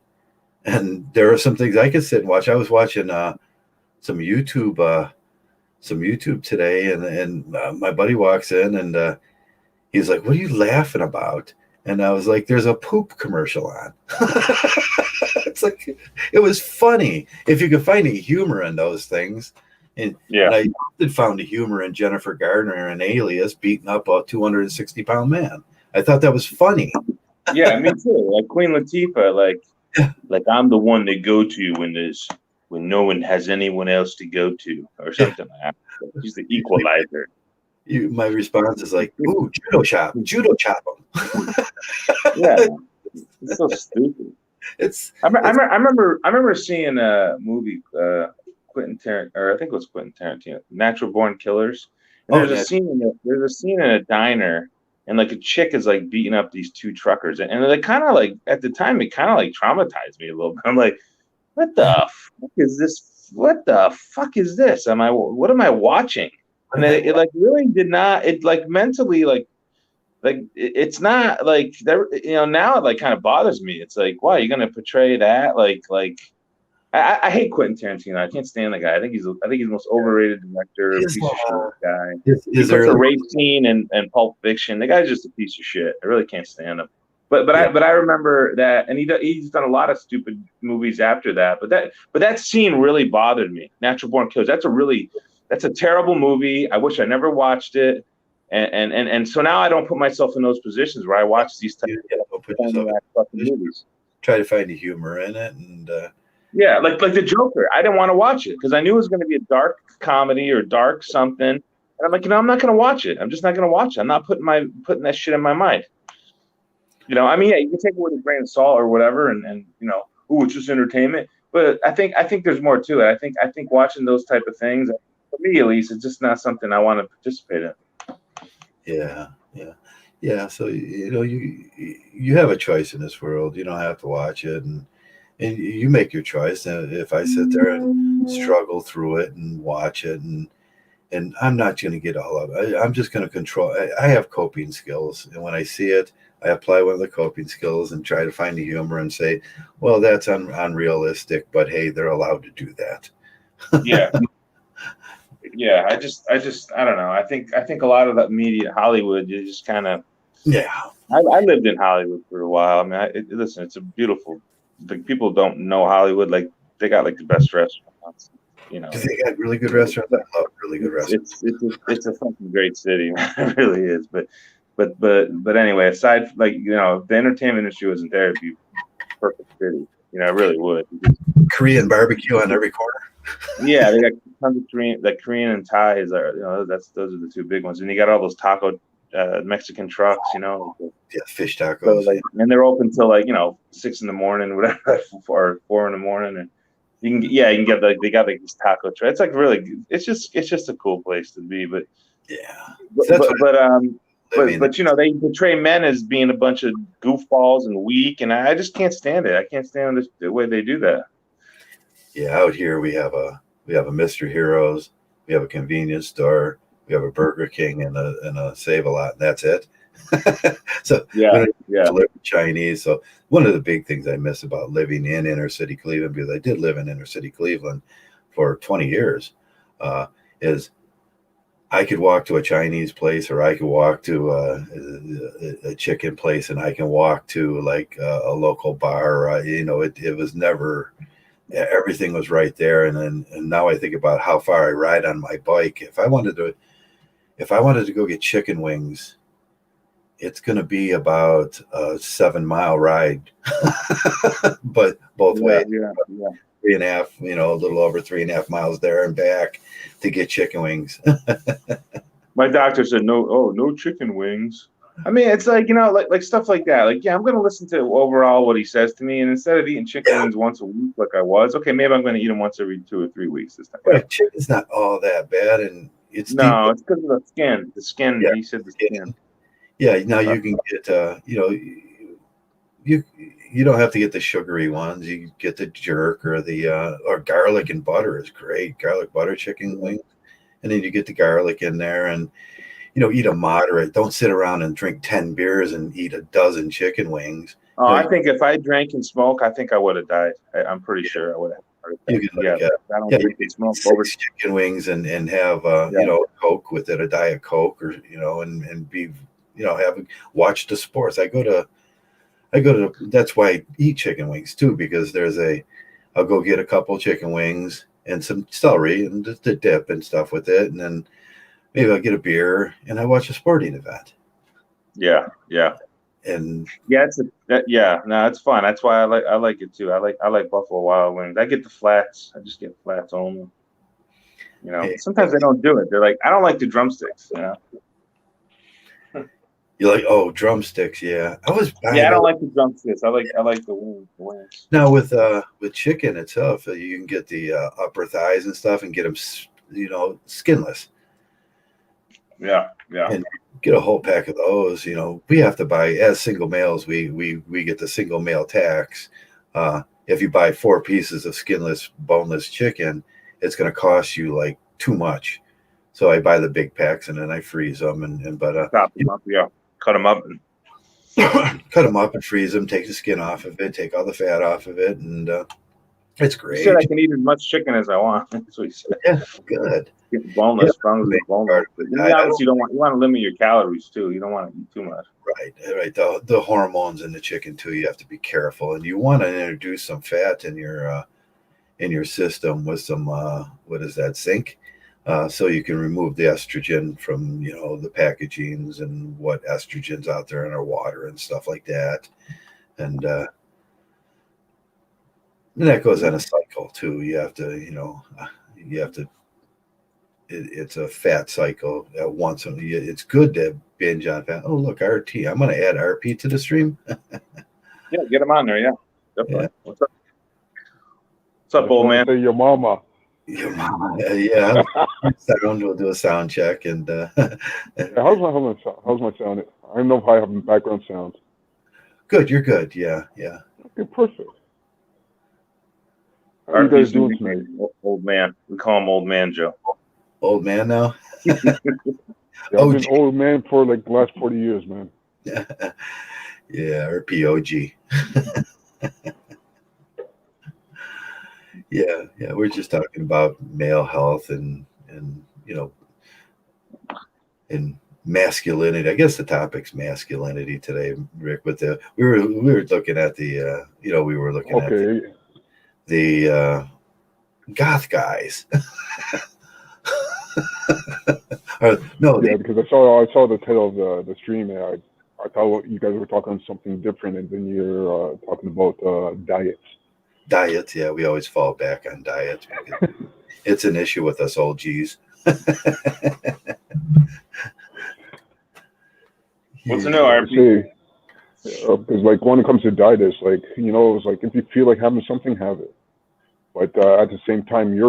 and there are some things I could sit and watch. I was watching some YouTube today, and my buddy walks in and he's like, "What are you laughing about?" And I was like, "There's a poop commercial on." It's like, it was funny if you could find any humor in those things. And I found the humor in Jennifer Gardner and Alias beating up a 260-pound man. I thought that was funny. Yeah, me too. Like Queen Latifah, like I'm the one they go to when no one has anyone else to go to, or something like that. She's the equalizer. My response is like, "Ooh, judo chop them." Yeah, it's so stupid. I remember seeing a movie, Quentin Tarantino, or I think it was Quentin Tarantino, Natural Born Killers. And there's a scene in a diner, and like a chick is like beating up these 2 truckers, and they kind of like, at the time, it kind of like traumatized me a little bit. I'm like, what the fuck is this? What the fuck is this? What am I watching? And it like really did not. It like mentally it's not like there. Now it like kind of bothers me. It's like, wow, you're gonna portray that like. I hate Quentin Tarantino. I can't stand the guy. I think he's the most overrated director, piece of shit guy. He puts a rape scene in Pulp Fiction. The guy's just a piece of shit. I really can't stand him. But I remember that, and he's done a lot of stupid movies after that. But that scene really bothered me. Natural Born Killers. That's a terrible movie. I wish I never watched it. And so now I don't put myself in those positions where I watch these types of movies. Try to find the humor in it, and like the Joker. I didn't want to watch it because I knew it was going to be a dark comedy or dark something. And I'm like, I'm not going to watch it. I'm just not going to watch it. I'm not putting that shit in my mind. You can take it with a grain of salt or whatever, and it's just entertainment. But I think there's more to it. I think watching those type of things, for me at least, it's just not something I want to participate in. Yeah. So you have a choice in this world. You don't have to watch it, and you make your choice. And if I sit there and struggle through it and watch it, and I'm not going to get all of it. I'm just going to control. I have coping skills, and when I see it, I apply one of the coping skills and try to find the humor and say, well, that's unrealistic, but hey, they're allowed to do that. Yeah. I don't know. I think a lot of that media, Hollywood, you just kind of. Yeah. I lived in Hollywood for a while. I mean, listen, it's a beautiful. Like, people don't know Hollywood. Like, they got like the best restaurants. They got really good restaurants. I love really good restaurants. It's a fucking great city. It really is. But anyway, aside, like, if the entertainment industry wasn't there, it'd be a perfect city. It really would. Korean barbecue on every corner. Yeah, they got tons of Korean and Thais those are the 2 big ones. And you got all those taco Mexican trucks, fish tacos. So, and they're open till 6 a.m, whatever, or 4 a.m, and you can get they got like this taco truck. It's like really, it's just a cool place to be. But they portray men as being a bunch of goofballs and weak, and I just can't stand it. I can't stand the way they do that. Yeah, out here we have a Mr. Heroes, we have a convenience store, we have a Burger King and a Save-A-Lot, and that's it. So deliver Chinese. So one of the big things I miss about living in inner city Cleveland, because I did live in inner city Cleveland for 20 years, is I could walk to a Chinese place, or I could walk to a chicken place, and I can walk to like a local bar. It was never, everything was right there. And now I think about how far I ride on my bike. If I wanted to go get chicken wings, it's going to be about a 7 mile ride, but both Yeah, ways. yeah, yeah. 3.5, a little over 3.5 miles there and back to get chicken wings. My doctor said no chicken wings. I mean, it's like, like stuff like that. Like, yeah, I'm gonna listen to overall what he says to me, and instead of eating chicken wings once a week like I was, okay, maybe I'm gonna eat them once every 2 or 3 weeks this time. Right, chicken's not all that bad, and it's deep. No, it's because of the skin. The skin. Yeah, He said the skin. yeah. Now you can get, you don't have to get the sugary ones. You get the jerk or the or garlic and butter is great. Garlic butter chicken wings, and then you get the garlic in there, and eat a moderate. Don't sit around and drink 10 beers and eat a dozen chicken wings. Oh, I think if I drank and smoked, I think I would have died. I'm pretty sure I would have. You can Yeah, I don't drink and smoke. 6 chicken wings and have Coke with it, a Diet Coke, or and be watch the sports. I go to that's why I eat chicken wings too, because I'll go get a couple chicken wings and some celery and just the dip and stuff with it, and then maybe I'll get a beer and I watch a sporting event. Yeah, yeah. And yeah, it's fun. That's why I like it too. I like Buffalo Wild Wings. I get the flats. I just get flats only. Sometimes they don't do it. They're like, I don't like the drumsticks. You're like, oh, drumsticks, yeah. I don't like the drumsticks. I like the wings. Now with chicken itself, you can get the upper thighs and stuff and get them, skinless. Yeah, yeah. And get a whole pack of those. We have to buy, as single males, we get the single male tax. If you buy 4 pieces of skinless, boneless chicken, it's going to cost you like too much. So I buy the big packs and then I freeze them chop them up, yeah. Cut them up and freeze them. Take the skin off of it. Take all the fat off of it, and it's great. He said I can eat as much chicken as I want. That's what he said. Yeah, good. Boneless, boneless. But obviously, you want to limit your calories too. You don't want to eat too much. Right. The hormones in the chicken too. You have to be careful, and you want to introduce some fat in your system with some what is that, zinc, so you can remove the estrogen from the packagings and what estrogen's out there in our water and stuff like that, and that goes on a cycle too. You have to. It's a fat cycle at once. It's good to binge on fat. Oh, look, RT. I'm going to add RP to the stream. Yeah, get him on there. Yeah, definitely. Yeah. What's up? What's up, old man? Your mama. Your mama. Yeah. We'll do a sound check. And how's my sound? I don't know if I have background sound. Good. You're good. Yeah. Okay, perfect. How are you guys doing tonight? Old man. We call him Old Man Joe. Old man now? Yeah, I've been old man for like the last 40 years, man. Yeah, or POG. Yeah, we're just talking about male health and and masculinity. I guess the topic's masculinity today, Rick. But we were looking at the at the goth guys. Because I saw the title of the stream, and I thought you guys were talking something different, and then you're talking about diets. Diets, yeah, we always fall back on diets because it's an issue with us old G's. What's the new RP? Because like when it comes to diet, it's like it's like if you feel like having something, have it. But at the same time, the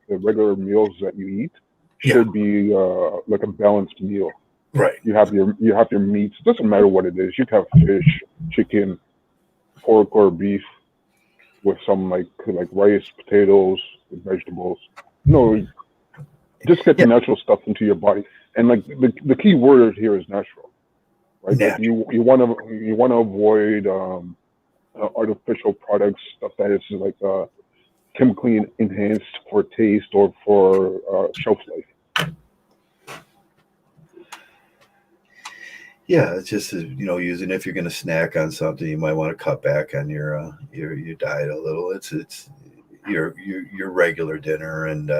regular meals that you eat should be like a balanced meal. Right. You have your meats. It doesn't matter what it is. You can have fish, chicken, pork, or beef with some like rice, potatoes, vegetables. Just get the natural stuff into your body. And like the key word here is natural, right? Natural. Like you want to avoid artificial products, stuff that is like chemically enhanced for taste or for shelf life. Yeah, it's just using if you're going to snack on something, you might want to cut back on your diet a little. It's your regular dinner, and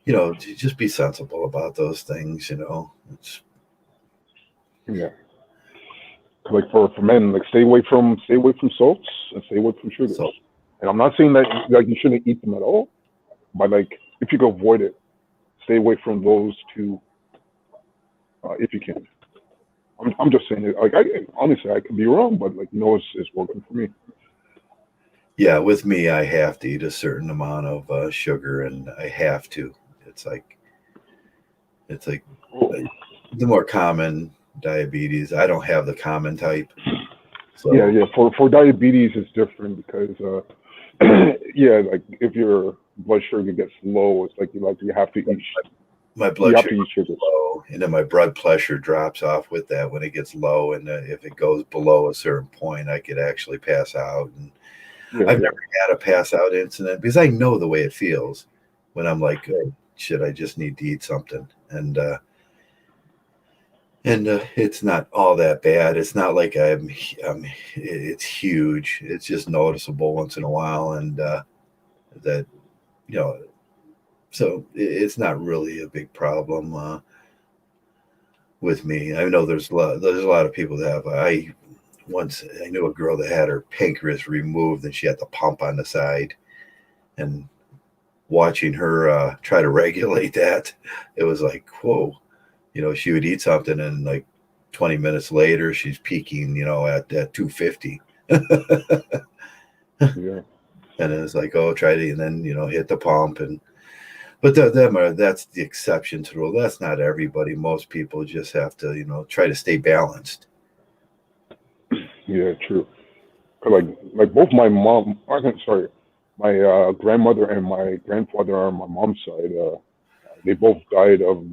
just be sensible about those things. It's Yeah. Like for men, like stay away from salts and stay away from sugars. so And I'm not saying that like you shouldn't eat them at all, but like if you can avoid it, stay away from those two if you can. I'm just saying it. Like honestly, I could be wrong, but like it's working for me. yeah, with me, I have to eat a certain amount of sugar, and I have to. It's like Oh, the more common diabetes. I don't have the common type, so yeah. For diabetes, it's different because yeah, like if your blood sugar gets low, it's like you have to eat. my You blood have to sugar eat sugar. is low, and then my blood pressure drops off with that when it gets low, and if it goes below a certain point, I could actually pass out. And Yeah, I've yeah, never had a pass out incident because I know the way it feels when I'm like, oh, shit, I just need to eat something, and it's not all that bad. It's not like it's huge. It's just noticeable once in a while, and that you know, so it's not really a big problem with me. I know there's a lot of people that have. I knew a girl that had her pancreas removed, and she had the pump on the side, and watching her try to regulate that, it was like, whoa. She would eat something, and like 20 minutes later, she's peaking, at 250. yeah. And it's like, oh, try to, and then, hit the pump. But that's the exception to the rule. That's not everybody. Most people just have to, try to stay balanced. Yeah, true. 'Cause like both my mom, I think, sorry, my grandmother and my grandfather on my mom's side, they both died of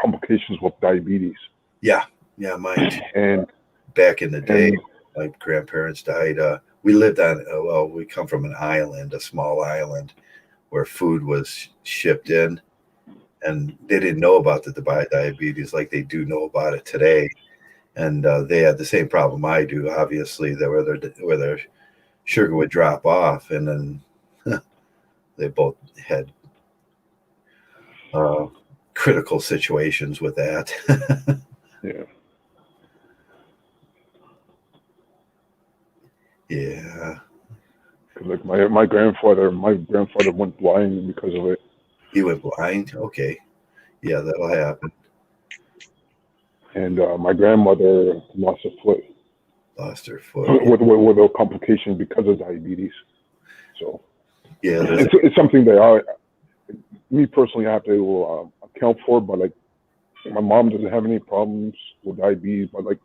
complications with diabetes. Yeah. Yeah. Mine too. And Back in the day, and my grandparents died. We lived on, well, we come from an island, a small island where food was shipped in, and they didn't know about the diabetes like they do know about it today. And they had the same problem I do, obviously, that where their sugar would drop off, and then they both had uh, critical situations with that. yeah, Yeah, 'cause like my grandfather went blind because of it. he went blind. Okay, yeah, that'll happen. And my grandmother lost a foot Lost her foot. with a complication because of diabetes. So Yeah, it's something that me personally, I have to account for. But like, my mom doesn't have any problems with diabetes, but like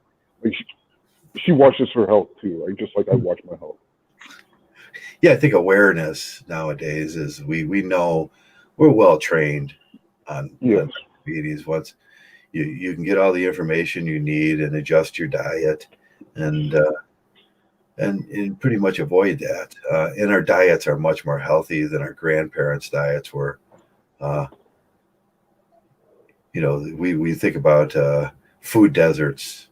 she watches her health too, right? Just like I watch my health. yeah. I think awareness nowadays is we know we're well trained on Yes. diabetes. Once you can get all the information you need and adjust your diet, and and pretty much avoid that. And our diets are much more healthy than our grandparents' diets were. Uh, we think about food deserts,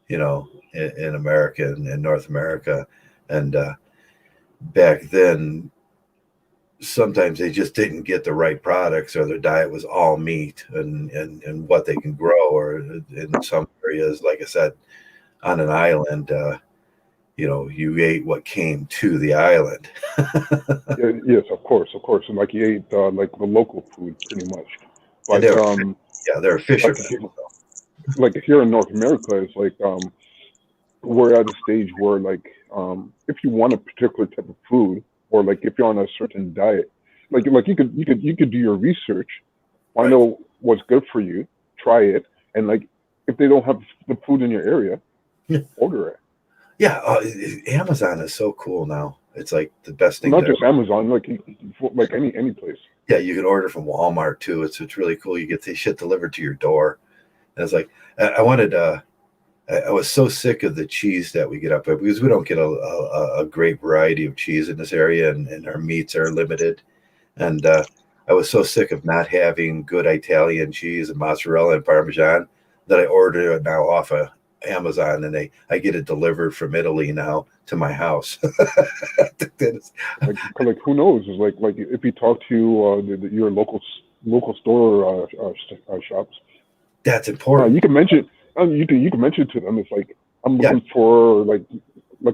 in America and in North America, and back then sometimes they just didn't get the right products, or their diet was all meat and what they can grow, or in some areas, like I said, on an island. You ate what came to the island. Yeah, yes, of course, and like you ate like the local food pretty much. And But they're like fishermen. like here in North America, it's like we're at a stage where like if you want a particular type of food, or like if you're on a certain diet, like you could do your research, find Right. out what's good for you, try it, and like if they don't have the food in your area, Yeah, order it. yeah. Amazon is so cool now. It's like the best thing. Not just Amazon, like any place. Yeah, you can order from Walmart too. It's really cool. You get the shit delivered to your door. And it's like I wanted. I was so sick of the cheese that we get up there, because we don't get a great variety of cheese in this area, and our meats are limited. And I was so sick of not having good Italian cheese and mozzarella and Parmesan that I order it now off of Amazon, and I get it delivered from Italy now to my house. like who knows? It's like if you talk to your local store shops, That's important. you can mention you can mention to them. It's like, I'm looking for like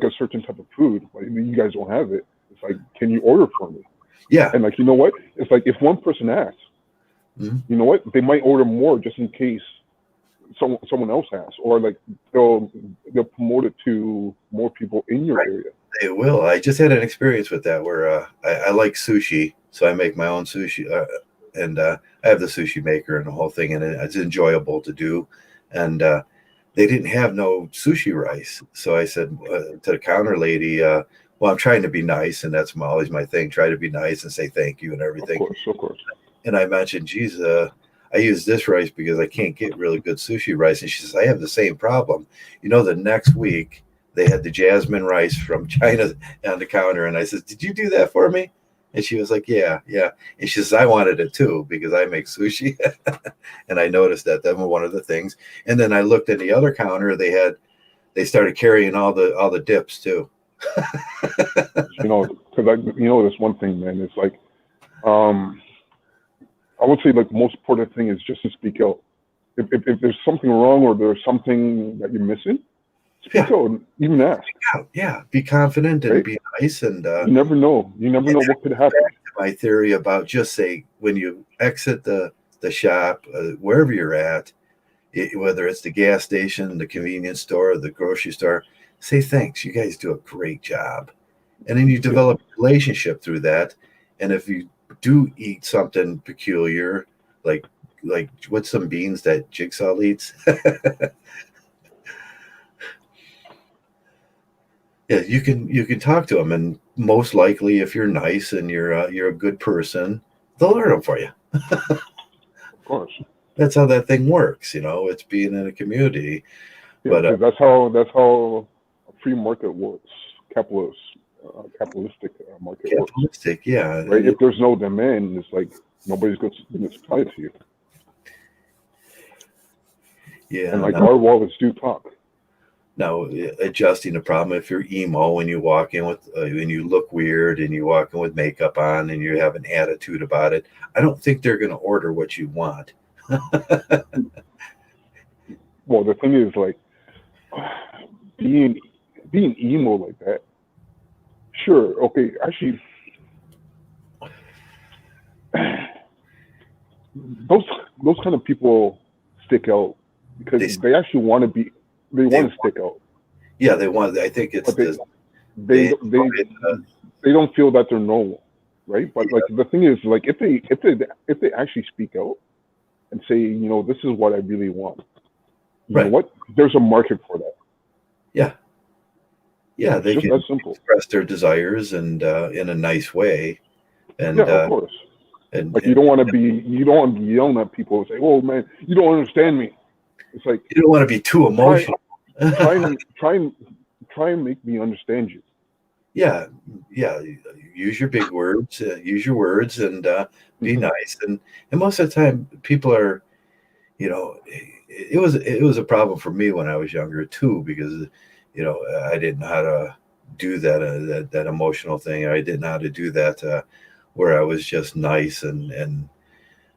a certain type of food. Like, you guys don't have it. It's like, can you order for me? Yeah. And like, you know what? It's like, if one person asks, Mm-hmm. you know what? They might order more just in case someone else has, or like they'll promote it to more people in your area. They will. I just had an experience with that where I like sushi, so I make my own sushi, and I have the sushi maker and the whole thing, and it's enjoyable to do. And they didn't have no sushi rice, so I said to the counter lady, "Well, I'm trying to be nice, and that's always my thing. Try to be nice and say thank you and everything." Of course. And I mentioned, geez, I use this rice because I can't get really good sushi rice. And she says, I have the same problem. You know, the next week they had the jasmine rice from China on the counter. And I said, did you do that for me? And she was like, yeah. And she says, I wanted it too because I make sushi. And I noticed that was one of the things. And then I looked at the other counter. They started carrying all the dips too. Because that's one thing, man. It's like, I would say, like, the most important thing is just to speak out. If there's something wrong or there's something that you're missing, speak out and even ask. Yeah, be confident and be nice. And you never know. You never know what could happen. My theory about just say, when you exit the shop, wherever you're at, whether it's the gas station, the convenience store, the grocery store, say thanks. You guys do a great job. And then you develop a relationship through that. And if you do eat something peculiar, like what's some beans that Jigsaw eats? Yeah, you can talk to them, and most likely, if you're nice and you're a good person, they'll learn them for you. Of course, that's how that thing works. It's being in a community. Yeah, but that's how a free market works. Capitalistic market works. Yeah. Right. If there's no demand, it's like nobody's going to supply it to you. Yeah. And like our wallets do talk. Now, adjusting the problem, if you're emo and you walk in with and you look weird and you walk in with makeup on and you have an attitude about it, I don't think they're going to order what you want. Well, the thing is, like, being emo like that. Sure. Okay. Actually, those kind of people stick out because they actually want to be. They want to stick out. Yeah, they want. I think it's. They don't feel that they're normal, right? But like the thing is, like, if they actually speak out and say, this is what I really want. You know what? There's a market for that. Yeah. Yeah, they can express their desires and in a nice way. And of course. And you don't want to be yelling at people and say, "Oh man, you don't understand me." It's like, you don't want to be too emotional. Try and make me understand you. Yeah. Use your big words. Use your words and be nice. And most of the time, people are, it was a problem for me when I was younger too, because I didn't know how to do that emotional thing. I didn't know how to do that where I was just nice and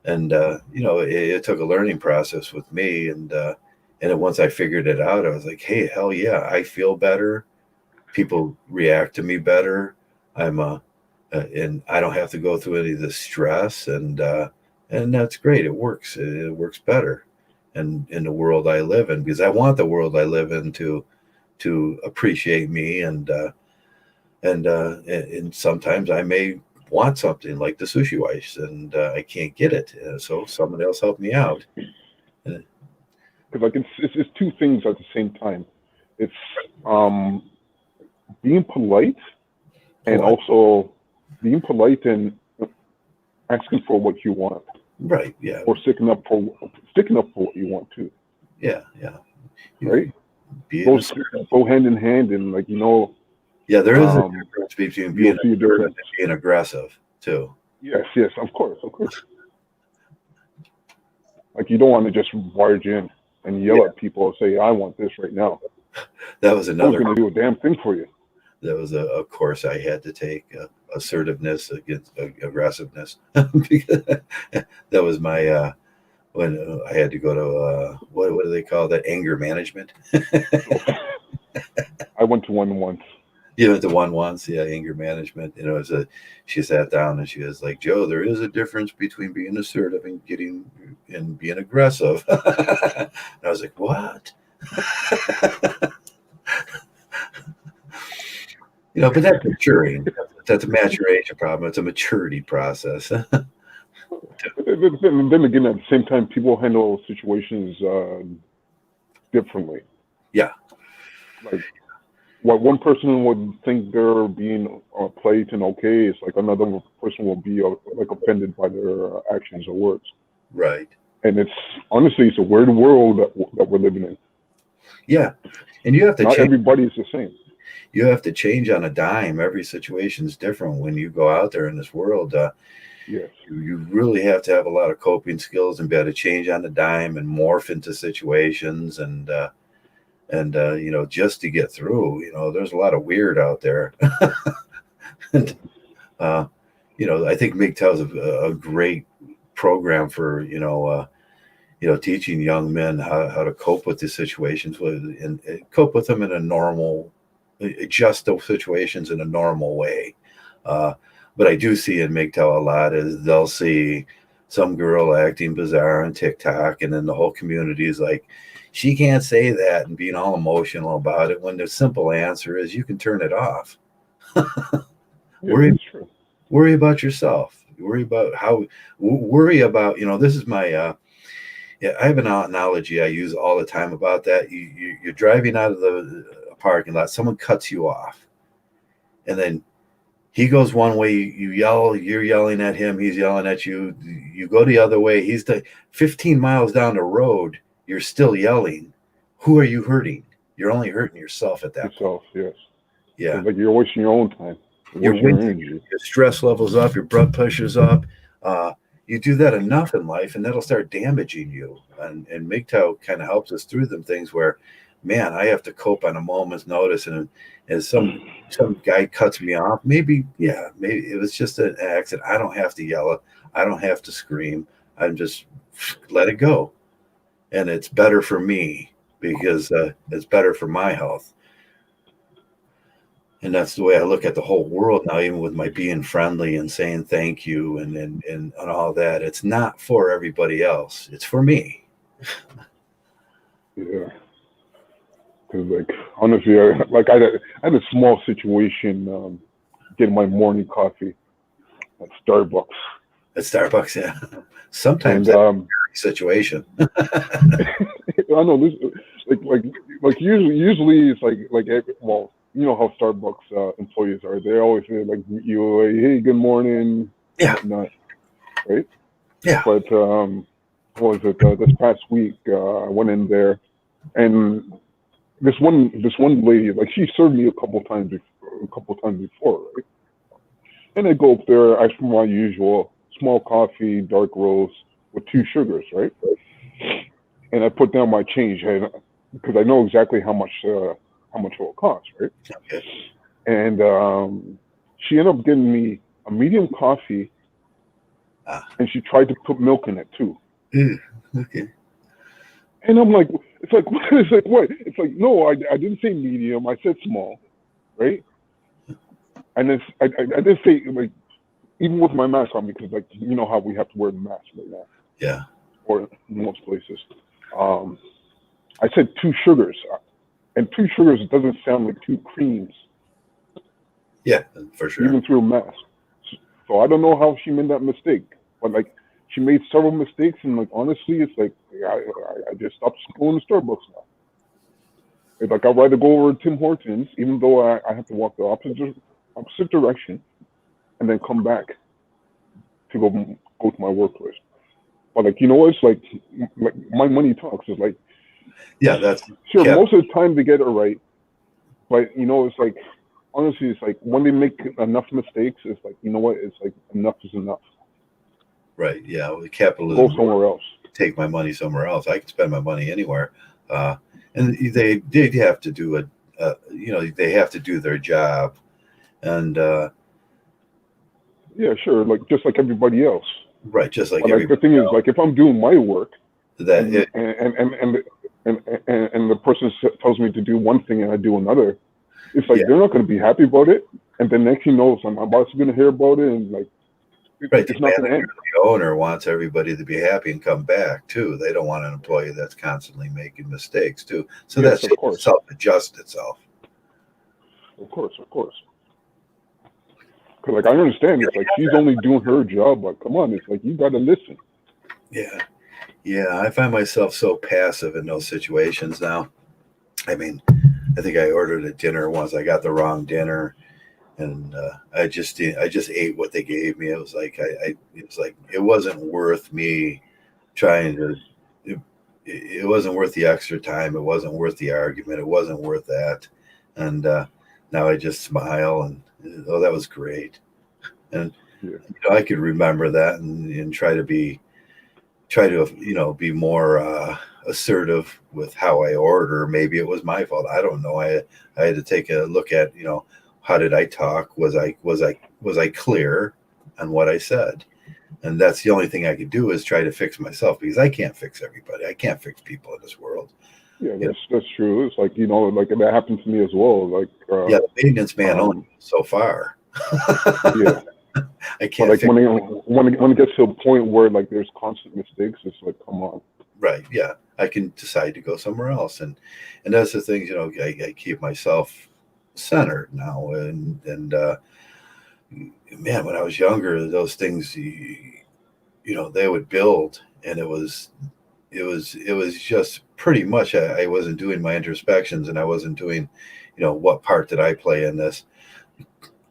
it took a learning process with me. And then once I figured it out, I was like, hey, hell yeah, I feel better. People react to me better. I'm and I don't have to go through any of the stress, and that's great. It works. It works better, and in the world I live in, because I want the world I live in to appreciate me, and sometimes I may want something like the sushi rice, and I can't get it, so somebody else help me out. Because like it's two things at the same time. It's being polite and also being polite and asking for what you want. Right. Yeah. Or sticking up for what you want too. Yeah. Right. Those go hand in hand, and like Yeah, there is a difference between being assertive and being aggressive too. Yes, of course. Like, you don't want to just barge in. and yell at people and say, I want this right now. That was I was another. going to do a damn thing for you. That was a course I had to take, assertiveness against aggressiveness. Because that was my when I had to go to what do they call that, anger management. I went to one once. You went to one once, yeah, anger management. She sat down and she was like, Joe, there is a difference between being assertive and being aggressive. And I was like, what? But that's maturing. That's a maturation problem. It's a maturity process. Then again, at the same time, people handle situations differently. Yeah. Like, what one person would think they're being polite and okay, it's like another person will be like offended by their actions or words. Right. And it's honestly, it's a weird world that we're living in. Yeah. And you have to Not change. everybody's the same. You have to change on a dime. Every situation is different when you go out there in this world. Yes. You really have to have a lot of coping skills and be able to change on the dime and morph into situations and just to get through. There's a lot of weird out there. And I think MGTOW is a great program for teaching young men how to cope with the situations and cope with them in a normal, adjust those situations in a normal way. But I do see in MGTOW a lot is they'll see some girl acting bizarre on TikTok, and then the whole community is like, she can't say that, and being all emotional about it, when the simple answer is you can turn it off. Worry about yourself. Worry about this is my I have an analogy I use all the time about that. You're driving out of the parking lot, someone cuts you off, and then he goes one way, you yell, you're yelling at him, he's yelling at you, you go the other way, he's 15 miles down the road, you're still yelling. Who are you hurting? You're only hurting yourself at that point. Yes. Yeah. It's like you're wasting your own time. Your stress levels up, your blood pressure's up. You do that enough in life, and that'll start damaging you. And MGTOW kind of helps us through them things where, man, I have to cope on a moment's notice, and as some guy cuts me off, maybe it was just an accident. I don't have to yell. I don't have to scream. I'm just let it go, and it's better for me because it's better for my health. And that's the way I look at the whole world now, even with my being friendly and saying thank you and all that. It's not for everybody else. It's for me. Yeah. Because, like, honestly, I had a small situation getting my morning coffee at Starbucks. At Starbucks, yeah. Sometimes that's a situation. I know this, like usually it's like well, you know how Starbucks employees are. They always say like you, hey, good morning, yeah, whatnot, right? Yeah. But what was it? This past week, I went in there, and this one lady, like, she served me a couple times before, right? And I go up there, ask for my usual small coffee, dark roast with 2 sugars, right? And I put down my change because I know exactly how much it will cost, right? Okay. And she ended up getting me a medium coffee, and she tried to put milk in it too. Okay. And I'm like, it's like what? It's like, no, I didn't say medium. I said small, right? And then I didn't say, like, even with my mask on, because, like, you know how we have to wear the mask right now. Yeah. Or in most places. I said 2 sugars. And 2 sugars, it doesn't sound like 2 creams. Yeah, for sure. Even through a mask. So I don't know how she made that mistake. But, like, she made several mistakes, and, like, honestly, it's like, I just stopped going to Starbucks now. It's like, I'd rather go over to Tim Hortons, even though I have to walk the opposite direction, and then come back to go to my workplace. But, like, you know what? It's like my money talks. It's like, yeah, that's sure, most of the time they get it right, but, you know, it's like, honestly, it's like when they make enough mistakes, it's like, you know what? It's like enough is enough. Right. Yeah. With capitalism. Go somewhere else. take my money somewhere else. I can spend my money anywhere. And they have to do they have to do their job. And Yeah, sure. Like just like everybody else. right, just like But like the thing is, like if I'm doing my work, that and it, and the person tells me to do one thing and I do another, it's like Yeah. they're not going to be happy about it. And then next thing you know, my boss is going to hear about it, and like right, it's not going to end. the owner wants everybody to be happy and come back too. They don't want an employee that's constantly making mistakes too. So Yes, that's of course. self-adjust itself. Of course. Because like I understand, it's like she's only doing her job, but come on, it's like you got to listen. Yeah, I find myself so passive in those situations now. I mean, I think I ordered a dinner once. I got the wrong dinner, and I just ate what they gave me. It was like it wasn't worth me trying to. It wasn't worth the extra time. It wasn't worth the argument. It wasn't worth that. And now I just smile and oh, that was great. And I could remember that and try to be more assertive with how I order. Maybe it was my fault. I don't know. I had to take a look at how did I talk? Was I clear on what I said? And that's the only thing I could do is try to fix myself, because I can't fix everybody. I can't fix people in this world. Yeah, that's true. It's like like that happened to me as well. Like the maintenance man only so far. Yeah. I can't. But like when it gets to a point where like there's constant mistakes, it's like, come on. Right. Yeah. I can decide to go somewhere else, and that's the thing. I keep myself centered now, and man, when I was younger, those things, they would build, and it was just pretty much I wasn't doing my introspections, and I wasn't doing, what part did I play in this.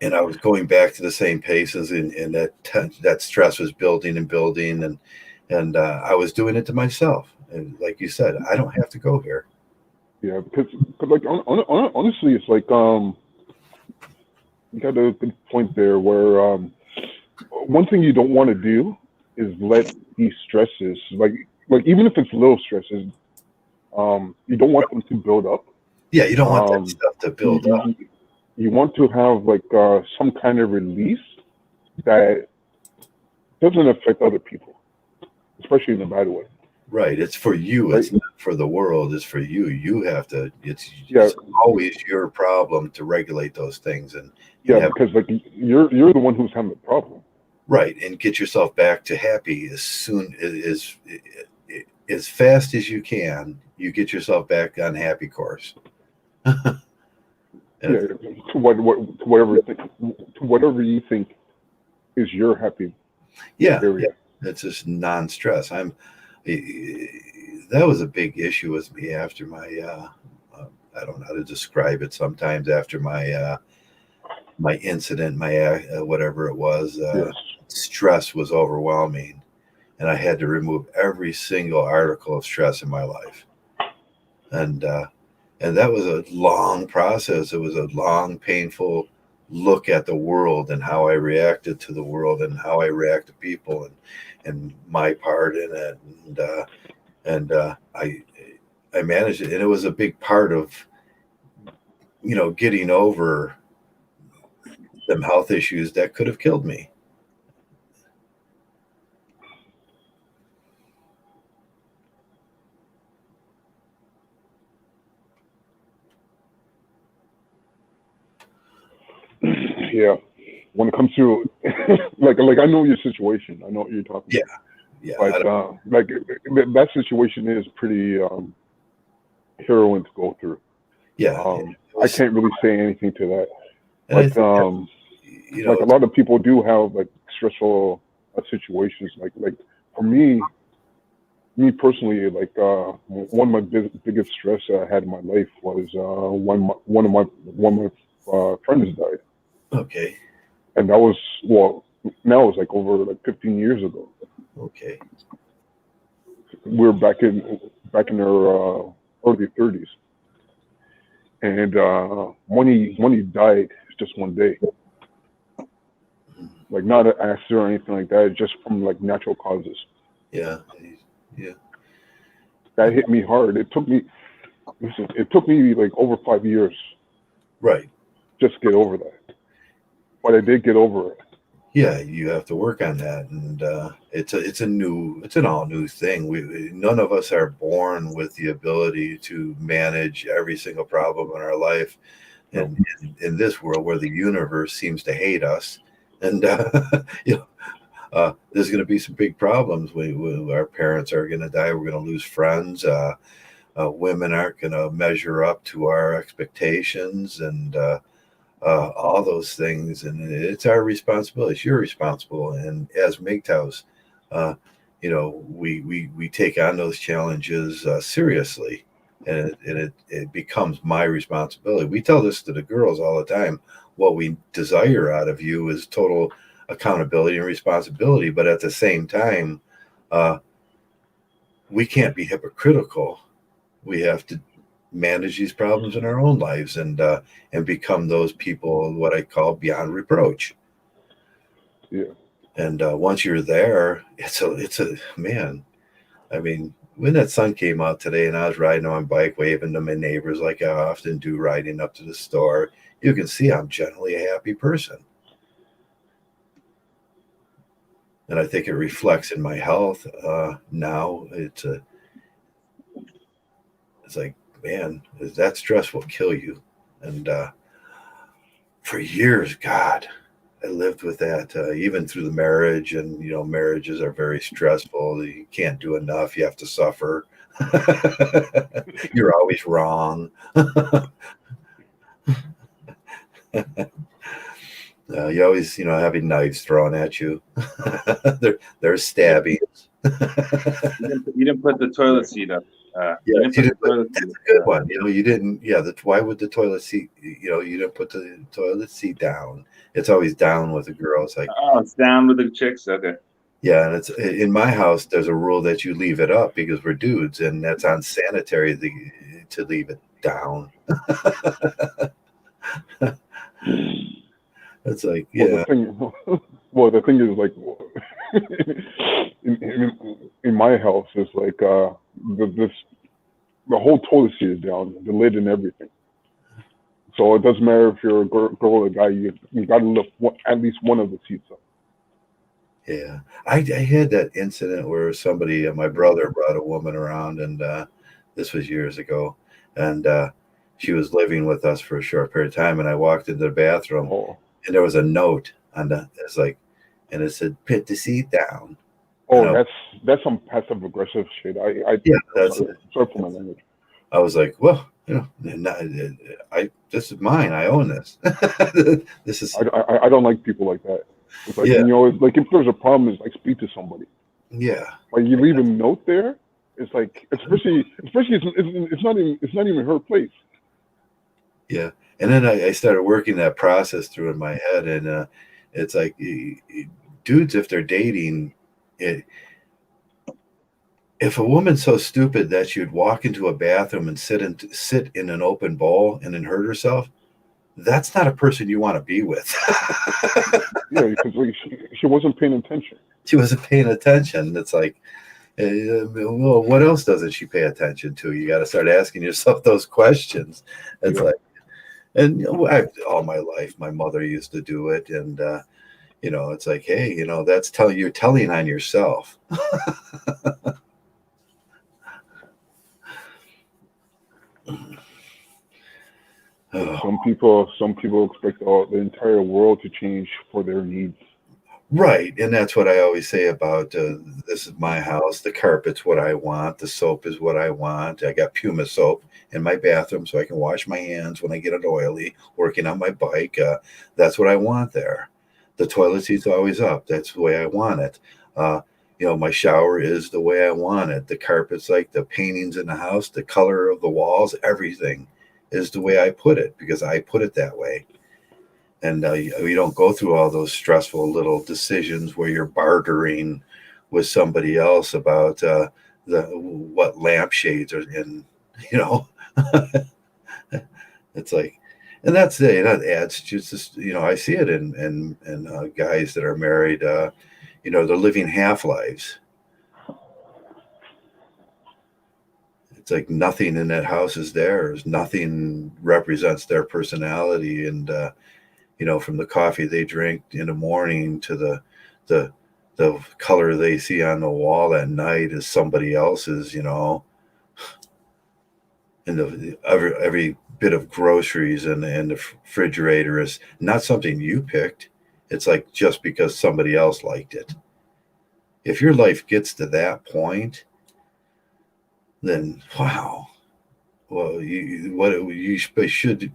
And I was going back to the same paces, and that stress was building and building, and I was doing it to myself. And like you said, I don't have to go here. Yeah, because like honestly, it's like you got a good point there. Where one thing you don't want to do is let these stresses, like even if it's little stresses, you don't want them to build up. Yeah, you don't want that stuff to build up. You want to have like some kind of release that doesn't affect other people, especially in a bad way. Right. It's for you. Right. It's not for the world. It's for you. You have to. It's always your problem to regulate those things, and because like you're the one who's having the problem. Right, and get yourself back to happy as fast as you can. You get yourself back on happy course. To whatever you think is your happy area. It's just non-stress. That was a big issue with me after my I don't know how to describe it. Sometimes after my my incident, my whatever it was, stress was overwhelming, and I had to remove every single article of stress in my life. And that was a long process. It was a long, painful look at the world and how I reacted to the world and how I react to people and my part in it. And I managed it. And it was a big part of, getting over some health issues that could have killed me. Yeah, when it comes to like I know your situation. I know what you're talking about. Yeah. But like that situation is pretty harrowing to go through. Yeah. I can't really say anything to that. But like a lot of people do have like stressful situations. Like for me personally, like one of my biggest stress I had in my life was one of my friends died. Okay. And that was now it's like over like 15 years ago. Okay. We're back in our early 30s, and when he died, it's just one day, like not an accident or anything like that. It's just from like natural causes. Yeah. Yeah. That hit me hard. It took me like over 5 years Right. just to get over that. But I did get over it. Yeah, you have to work on that, and it's an all new thing. None of us are born with the ability to manage every single problem in our life, No. and in this world where the universe seems to hate us, and you know, there's going to be some big problems. Our parents are going to die. We're going to lose friends. Women aren't going to measure up to our expectations, and all those things. And it's our responsibility. It's your responsible. And as MGTOWs, we take on those challenges seriously, and it becomes my responsibility. We tell this to the girls all the time. What we desire out of you is total accountability and responsibility, but at the same time, we can't be hypocritical. We have to manage these problems in our own lives, and become those people what I call beyond reproach. Yeah. And once you're there, it's a man. I mean, when that sun came out today, and I was riding on my bike, waving to my neighbors like I often do, riding up to the store, you can see I'm generally a happy person. And I think it reflects in my health. Now it's like, man, that stress will kill you. And for years, God, I lived with that, even through the marriage. And marriages are very stressful. You can't do enough. You have to suffer. You're always wrong. You always, having knives thrown at you. There's stabbings. You didn't put the toilet seat up. That's a good one. You didn't. Yeah. Why would the toilet seat? You didn't put the toilet seat down. It's always down with the girls. Like, oh, it's down with the chicks. Okay. Yeah, and it's in my house. There's a rule that you leave it up because we're dudes, and that's unsanitary to leave it down. It's like, yeah. The thing is, like, in my house, is like the whole toilet seat is down, the lid and everything. So it doesn't matter if you're a girl or a guy, you got to lift at least one of the seats up. Yeah, I had that incident where somebody, my brother, brought a woman around, and this was years ago, and she was living with us for a short period of time, and I walked into the bathroom, and there was a note on it's like, and it said, "Put the seat down." Oh, that's some passive aggressive shit. That's sorry for my language. I was like, well, this is mine. I own this. This is. I don't like people like that. It's like, it's like, if there's a problem, it's like, speak to somebody. Yeah. Like, you leave a note there. It's like, especially it's not even her place. Yeah. And then I started working that process through in my head, and it's like, dudes, if they're dating, if a woman's so stupid that she'd walk into a bathroom and sit in an open bowl and then hurt herself, that's not a person you want to be with. Yeah, because like, she wasn't paying attention. She wasn't paying attention. It's like, well, what else doesn't she pay attention to? You got to start asking yourself those questions. It's like, and all my life, my mother used to do it, and it's like, hey, that's you're telling on yourself. Some people expect the entire world to change for their needs. Right, and that's what I always say about this is my house. The carpet's what I want. The soap is what I want. I got Puma soap in my bathroom so I can wash my hands when I get it oily. Working on my bike, that's what I want there. The toilet seat's always up. That's the way I want it. My shower is the way I want it. The carpet's like the paintings in the house, the color of the walls, everything is the way I put it because I put it that way. And you don't go through all those stressful little decisions where you're bartering with somebody else about what lampshades are in, It's like, and that's it. That adds just I see it in guys that are married. They're living half lives. it's like nothing in that house is theirs. Nothing represents their personality. And, from the coffee they drink in the morning to the, the color they see on the wall at night is somebody else's, and every bit of groceries and the refrigerator is not something you picked. It's like just because somebody else liked it. If your life gets to that point, then wow. Well, you should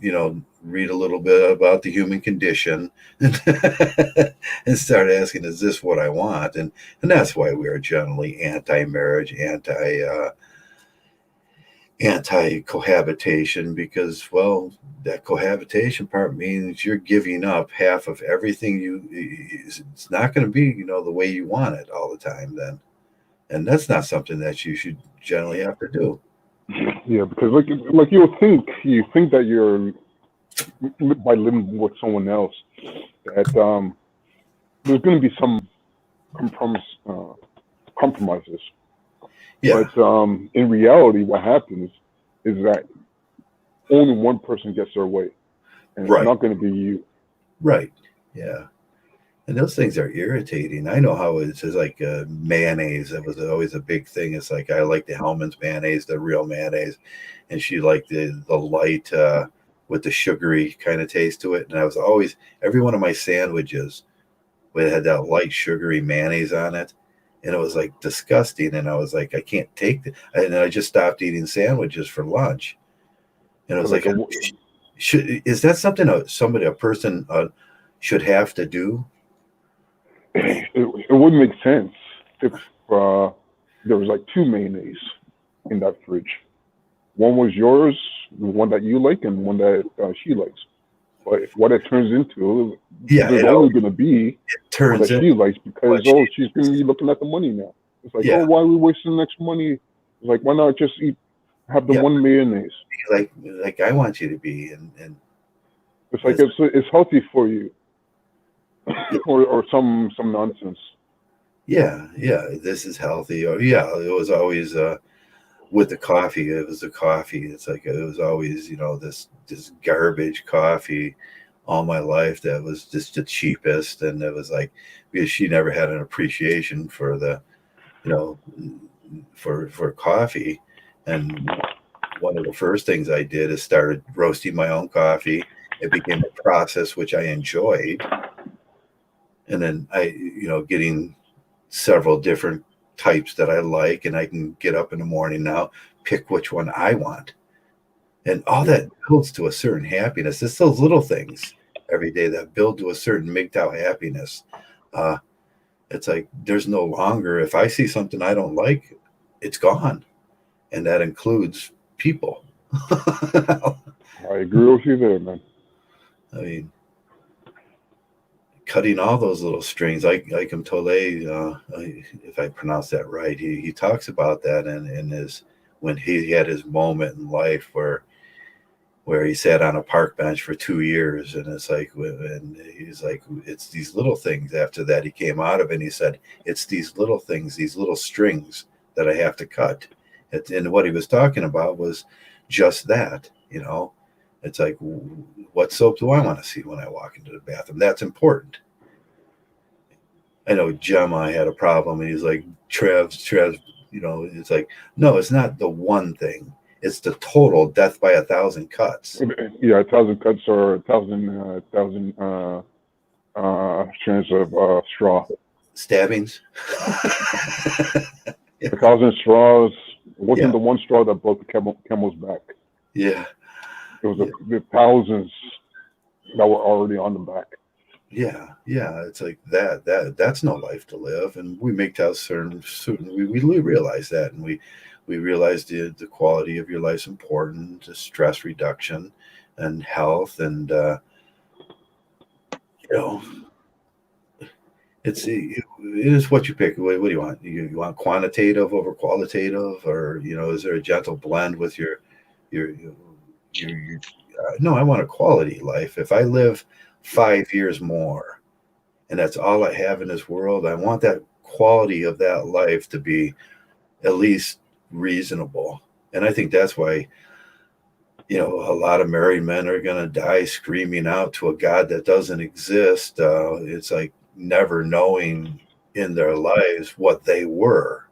read a little bit about the human condition and start asking, is this what I want? And that's why we are generally anti-marriage, anti-cohabitation, because, well, that cohabitation part means you're giving up half of everything it's not going to be, the way you want it all the time then. And that's not something that you should generally have to do. Yeah, because like you think that you're, by living with someone else, that there's going to be some compromises. Yeah. But in reality, what happens is that only one person gets their way, and Right. it's not going to be you. Right. Yeah. And those things are irritating. I know how it's like mayonnaise. That was always a big thing. It's like I like the Hellman's mayonnaise, the real mayonnaise, and she liked the light with the sugary kind of taste to it. And I was always, every one of my sandwiches had that light sugary mayonnaise on it, and it was like disgusting. And I was like, I can't take it. And then I just stopped eating sandwiches for lunch. And it was is that something a person should have to do? It wouldn't make sense if there was like two mayonnaise in that fridge. One was yours, the one that you like, and one that she likes. But what it turns into, there's only going to be one that she likes, because she's going to be looking at the money now. It's like, why are we wasting the next money? It's like, why not just have the one mayonnaise? Like I want you to be, and it's like it's healthy for you. or some nonsense. Yeah, this is healthy. Or it was always with the coffee. It was the coffee. It's like it was always this garbage coffee all my life that was just the cheapest, and it was like, because she never had an appreciation for the for coffee. And one of the first things I did is started roasting my own coffee. It became a process which I enjoyed. And then I, getting several different types that I like, and I can get up in the morning now, pick which one I want. And all that builds to a certain happiness. It's those little things every day that build to a certain MGTOW happiness. It's like there's no longer, if I see something I don't like, it's gone. And that includes people. I agree with you there, man. I mean, cutting all those little strings, like Tole, if I pronounce that right, he talks about that in his, when he had his moment in life where he sat on a park bench for 2 years, and it's like, and he's like, it's these little things. After that, he came out of it, and he said, it's these little things, these little strings that I have to cut. And what he was talking about was just that, It's like, what soap do I want to see when I walk into the bathroom? That's important. I know Gemma had a problem, and he's like, Trev, it's like, no, it's not the one thing. It's the total death by 1,000 cuts. Yeah, 1,000 cuts or 1,000 strands of straw. Stabbings. 1,000 straws. It wasn't the one straw that broke the camel's back. Yeah. It was the thousands that were already on the back. Yeah. It's like that's no life to live. And we make that certain we realize that, and we realize the quality of your life's important, the stress reduction and health, and it is what you pick. What do you want? You want quantitative over qualitative, or is there a gentle blend with your no, I want a quality life. If I live 5 years more and that's all I have in this world, I want that quality of that life to be at least reasonable. And I think that's why, a lot of married men are going to die screaming out to a God that doesn't exist. It's like never knowing in their lives what they were,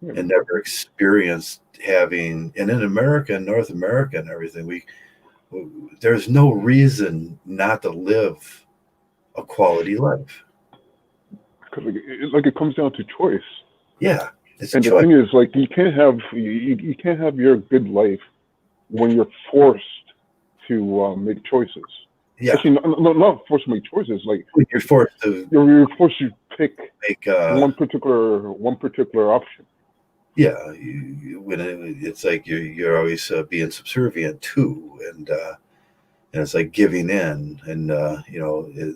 and never experienced having. And in America, in North America, and everything, there's no reason not to live a quality life. Because it comes down to choice. Yeah, it's and choice. The thing is, like, you can't have your good life when you're forced to make choices. Yeah. Actually, not forced to make choices. Like, you're forced to you're forced to pick make one particular option. Yeah, when it's like you're always being subservient to, and it's like giving in, and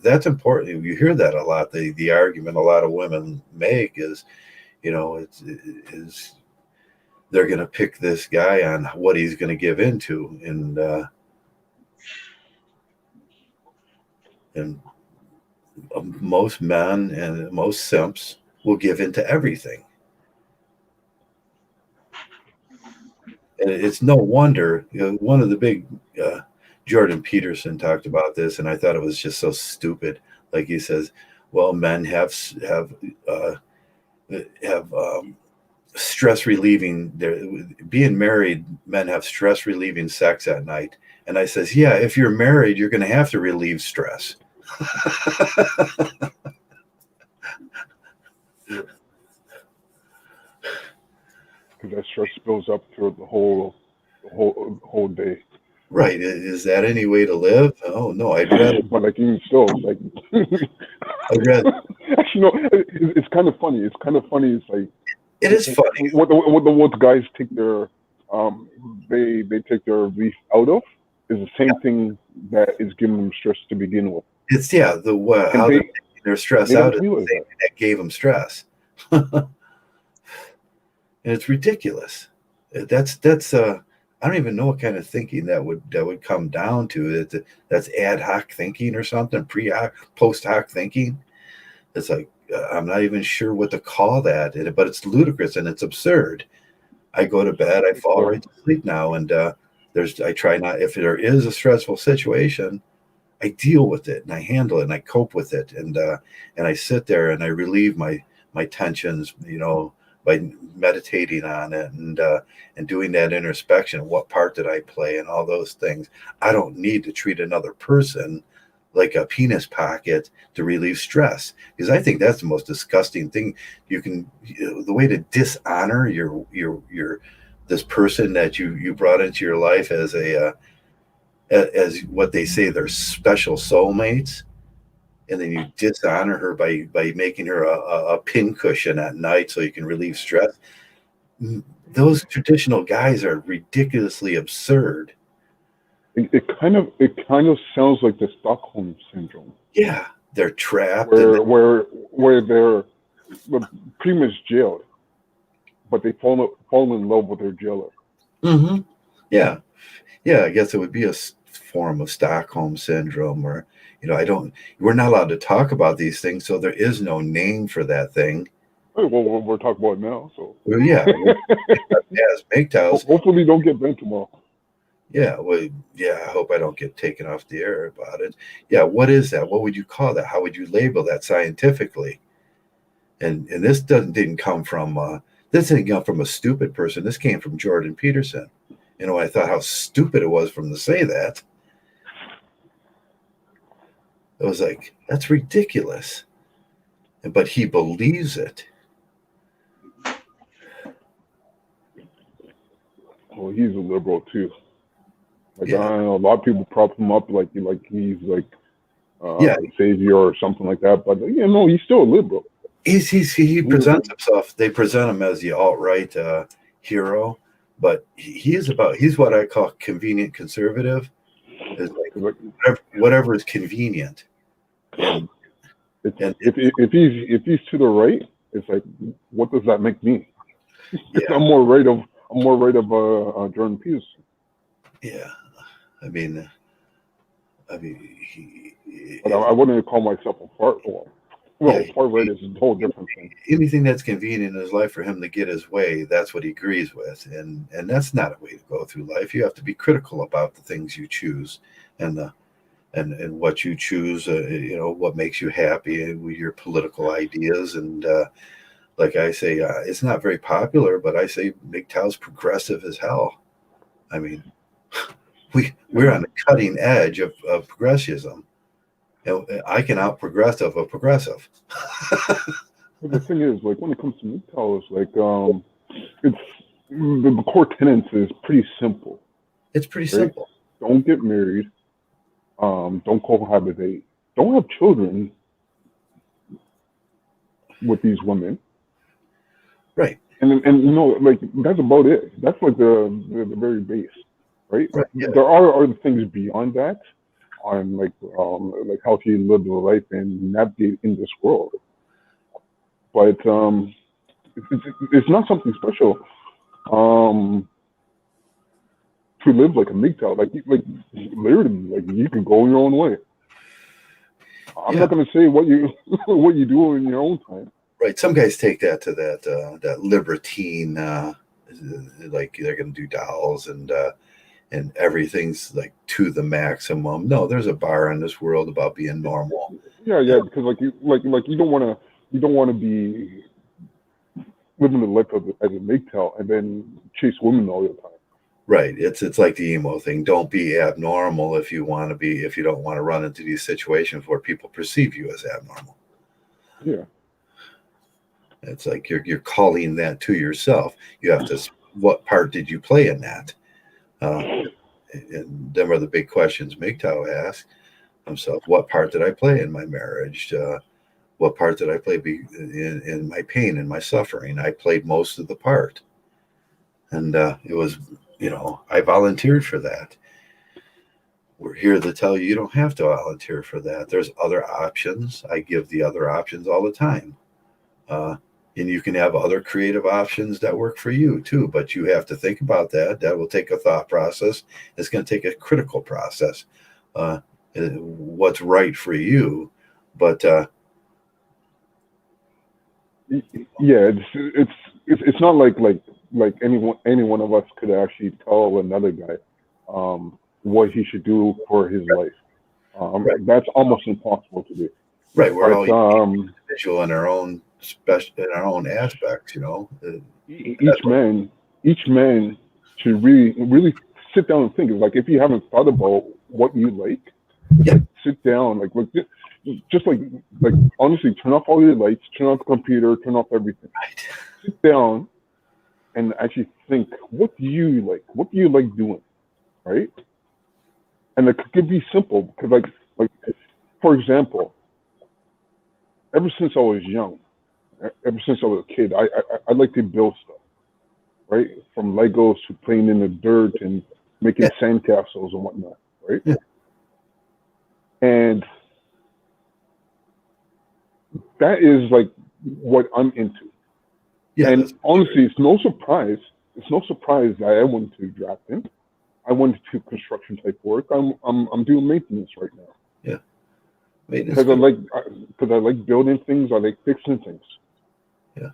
that's important. You hear that a lot. The argument a lot of women make is, is they're going to pick this guy on what he's going to give into, and most men and most simps will give into everything. And it's no wonder, one of the big Jordan Peterson talked about this, and I thought it was just so stupid. Like he says, well, men have stress relieving. Being married, men have stress relieving sex at night. And I says, yeah, if you're married, you're going to have to relieve stress. Because that stress spills up through the whole day. Right? Is that any way to live? Oh no, I'd rather. But like, even still, like, I'd rather. Actually, no. It's kind of funny. It's like, it is funny. What guys take their they take their relief out of is the same thing that is giving them stress to begin with. It's how they're taking their stress out is the same thing that gave them stress. And it's ridiculous. That's I don't even know what kind of thinking that would come down to. That's ad hoc thinking or something, pre-hoc, post-hoc thinking. It's like I'm not even sure what to call that, but it's ludicrous and it's absurd. I go to bed, I fall right to sleep now, and I try not. If there is a stressful situation, I deal with it and I handle it and I cope with it, and I sit there and I relieve my tensions, by meditating on it and doing that introspection. What part did I play and all those things? I don't need to treat another person like a penis pocket to relieve stress, because I think that's the most disgusting thing you can. The way to dishonor your this person that you brought into your life as as what they say, they're special soulmates, and then you dishonor her by making her a pincushion at night so you can relieve stress. Those traditional guys are ridiculously absurd. It kind of sounds like the Stockholm syndrome. Yeah, they're trapped. Where they're pretty much jailed, but they fall in love with their jailer. Mm-hmm. Yeah. I guess it would be a form of Stockholm syndrome, or we're not allowed to talk about these things, so there is no name for that thing. Well, we're talking about it now, so. Well, yeah. As MGTOWs. Hopefully, don't get banned tomorrow. Yeah, well, yeah, I hope I don't get taken off the air about it. Yeah, what is that? What would you call that? How would you label that scientifically? And this didn't come from a stupid person. This came from Jordan Peterson. I thought how stupid it was for him to say that. It was like, that's ridiculous. But he believes it. Well, he's a liberal too. Like, yeah. I don't know, a lot of people prop him up like he's like savior or something like that. But no, he's still a liberal. He presents himself. They present him as the alt-right hero, but he's what I call convenient conservative. It's like whatever is convenient. And if he's to the right, it's like, what does that make me? Yeah. I'm more right of Jordan Peterson. Yeah, I mean, but I wouldn't call myself a fart wall. Well, Yeah, far right is a whole different thing. anything that's convenient in his life for him to get his way, that's what he agrees with, and that's not a way to go through life. You have to be critical about the things you choose, and and what you choose. What makes you happy with your political ideas, and like I say, it's not very popular, but I say MGTOW's progressive as hell. I mean, we're on the cutting edge of progressivism. And I can out progressive a progressive. But the thing is, like when it comes to MGTOW, it's like it's the core tenets is pretty simple, It's pretty right? simple. Don't get married. Don't cohabitate. Don't have children with these women. Right. And like that's about it. That's like the very base, right? Right. Yeah. There are other things beyond that, on like how to live your life and navigate in this world. But it's not something special to live like a MGTOW. Like literally, like you can go your own way. I'm not going to say what you what you do in your own time. Right. Some guys take that to that libertine, like they're going to do dolls and everything's like to the maximum. No, there's a bar in this world about being normal. Yeah, because like you don't want to be living the life of as a MGTOW and then chase women all the time. Right. It's like the emo thing. Don't be abnormal if you don't want to run into these situations where people perceive you as abnormal. Yeah. It's like you're calling that to yourself. You have to. What part did you play in that? And them are the big questions MGTOW asks himself. What part did I play in my marriage? What part did I play in my pain and my suffering? I played most of the part, and it was, I volunteered for that. We're here to tell you don't have to volunteer for that. There's other options. I give the other options all the time. And you can have other creative options that work for you too, but you have to think about that. That will take a thought process. It's going to take a critical process. What's right for you, but yeah, it's not like any one of us could actually tell another guy what he should do for his life. Right. That's almost impossible to do. Right, we're But, all individual in our own aspects. each man should really sit down and think. It's like if you haven't thought about what you like, Yeah. like sit down, just like honestly, turn off all your lights, turn off the computer, turn off everything. Right. Sit down and actually think, what do you like? What do you like doing? Right? And it could be simple because like for example, ever since I was young, ever since I was a kid, I like to build stuff, right? From Legos to playing in the dirt and making sandcastles and whatnot, right? Yeah. And that is like what I'm into. Yeah, and honestly, it's no surprise that I went to drafting. I went to construction type work. I'm doing maintenance right now. Yeah. Because I like building things. I like fixing things. Yeah.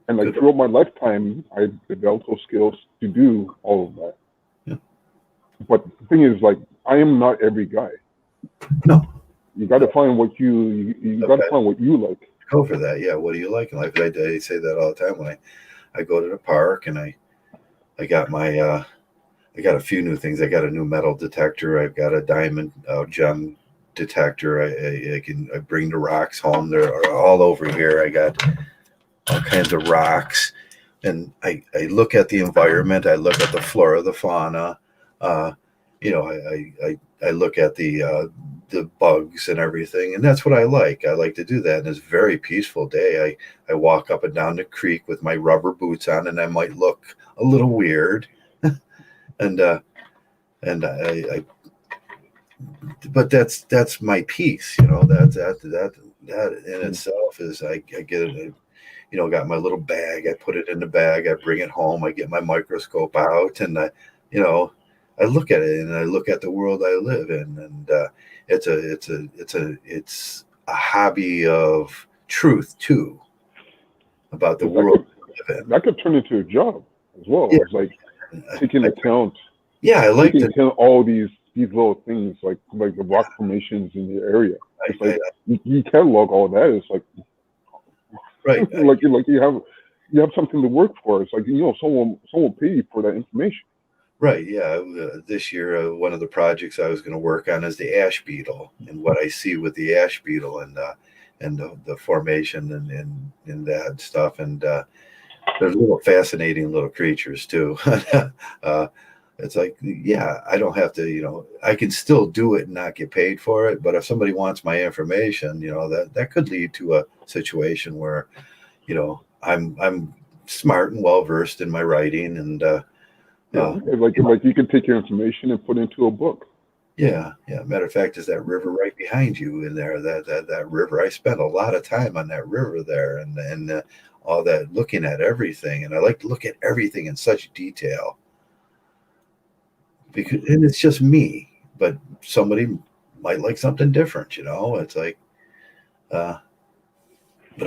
And like throughout my lifetime, I developed those skills to do all of that. Yeah. But the thing is, like, I am not every guy. No. You got to find what you got to find what you like. Go for that. Yeah. What do you like in life? I say that all the time when I go to the park and I got my I got a few new things. I got a new metal detector. I've got a diamond gem detector. I bring the rocks home. They're all over here. I got all kinds of rocks, and I look at the environment. I look at the flora, the fauna. I look at the bugs and everything, and that's what I like. I like to do that, and it's a very peaceful day. I walk up and down the creek with my rubber boots on, and I might look a little weird, and I but that's my piece, that in itself is I get it. Got my little bag. I put it in the bag. I bring it home. I get my microscope out, and I look at it, and I look at the world I live in, and it's a hobby of truth too about the That world could, we live in. that could turn into a job as well. Yeah. It's like taking account, Yeah, I like taking to. account all these little things like the rock formations in the area. It's like you catalog all that. It's like Right. like you have something to work for. It's like someone will pay you for that information. Right. Yeah. This year, one of the projects I was going to work on is the ash beetle, and what I see with the ash beetle and the formation and that stuff. And they're little fascinating little creatures too. uh, it's like, yeah, I don't have to, I can still do it and not get paid for it. But if somebody wants my information, that could lead to a situation where, I'm smart and well versed in my writing and. Yeah, like you could take your information and put it into a book. Yeah. Matter of fact, is that river right behind you in there? That river. I spent a lot of time on that river there, and all that, looking at everything. And I like to look at everything in such detail and it's just me. But somebody might like something different. It's like, but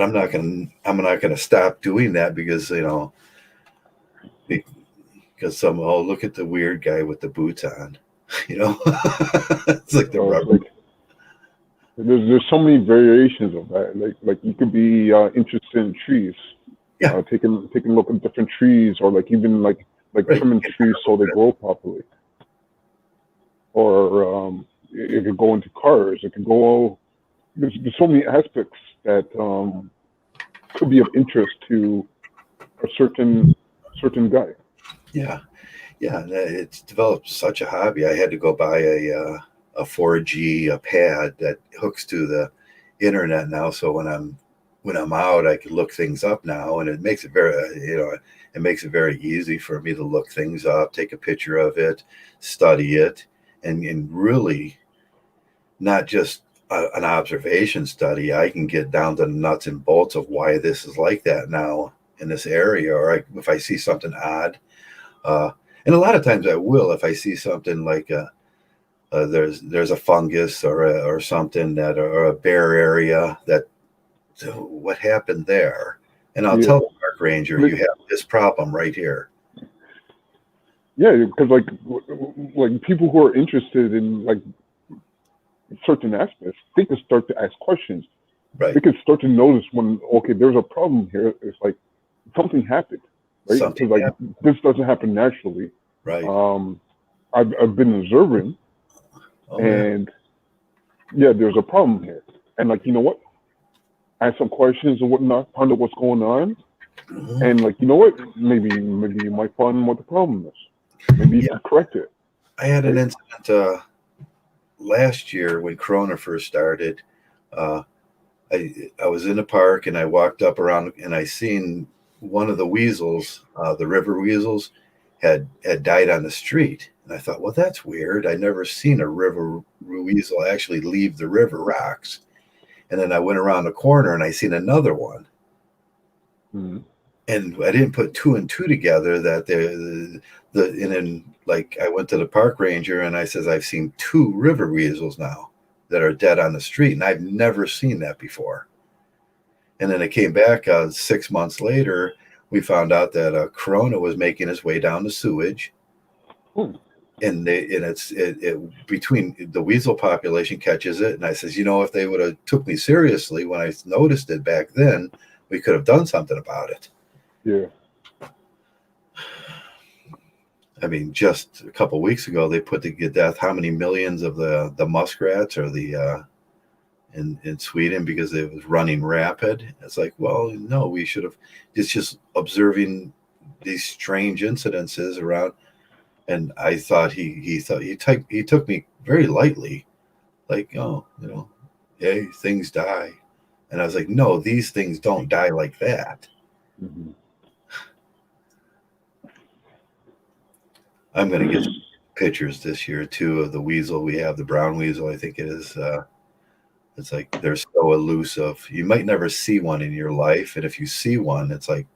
I'm not gonna stop doing that because because look at the weird guy with the boots on. It's like the rubber. There's so many variations of that. Like you could be interested in trees. Yeah. Taking a look at different trees, or even like Right. trimming trees so they grow properly. Or it could go into cars. It could go. There's so many aspects that could be of interest to a certain guy. Yeah. It's developed such a hobby. I had to go buy a 4G pad that hooks to the internet now. So when I'm out, I can look things up now, and it makes it very easy for me to look things up, take a picture of it, study it, and really not just an observation study. I can get down to the nuts and bolts of why this is like that now in this area, or if I see something odd. And a lot of times I will, if I see something like there's a fungus or something or a bare area what happened there, and I'll tell the park ranger, you have this problem right here. Yeah, because like people who are interested in certain aspects, they can start to ask questions. Right. They can start to notice when there's a problem here. It's like something happened. Right, because this doesn't happen naturally. Right. I've been observing, and there's a problem here. And you know what? Ask some questions and whatnot, find out what's going on, and you know what? Maybe you might find what the problem is. Maybe you can correct it. I had an incident last year when Corona first started. I was in the park and I walked up around and I seen one of the weasels, the river weasels, had died on the street. And I thought, well, that's weird. I never seen a river weasel actually leave the river rocks. And then I went around the corner and I seen another one. Mm-hmm. And I didn't put two and two together that and then I went to the park ranger and I says, I've seen two river weasels now that are dead on the street. And I've never seen that before. And then it came back 6 months later. We found out that Corona was making its way down the sewage, and it's between the weasel population catches it. And I says, if they would have took me seriously when I noticed it back then, we could have done something about it. Yeah. I mean, just a couple of weeks ago, they put to death how many millions of the muskrats or the in Sweden because it was running rapid. It's like, well, no, we should have. It's just observing these strange incidences around, and I thought he took me very lightly, like, oh, hey, things die, and I was like, no, these things don't die like that. Mm-hmm. I'm gonna get pictures this year too of the weasel. We have the brown weasel, I think it is. It's like they're so elusive. You might never see one in your life, and if you see one, it's like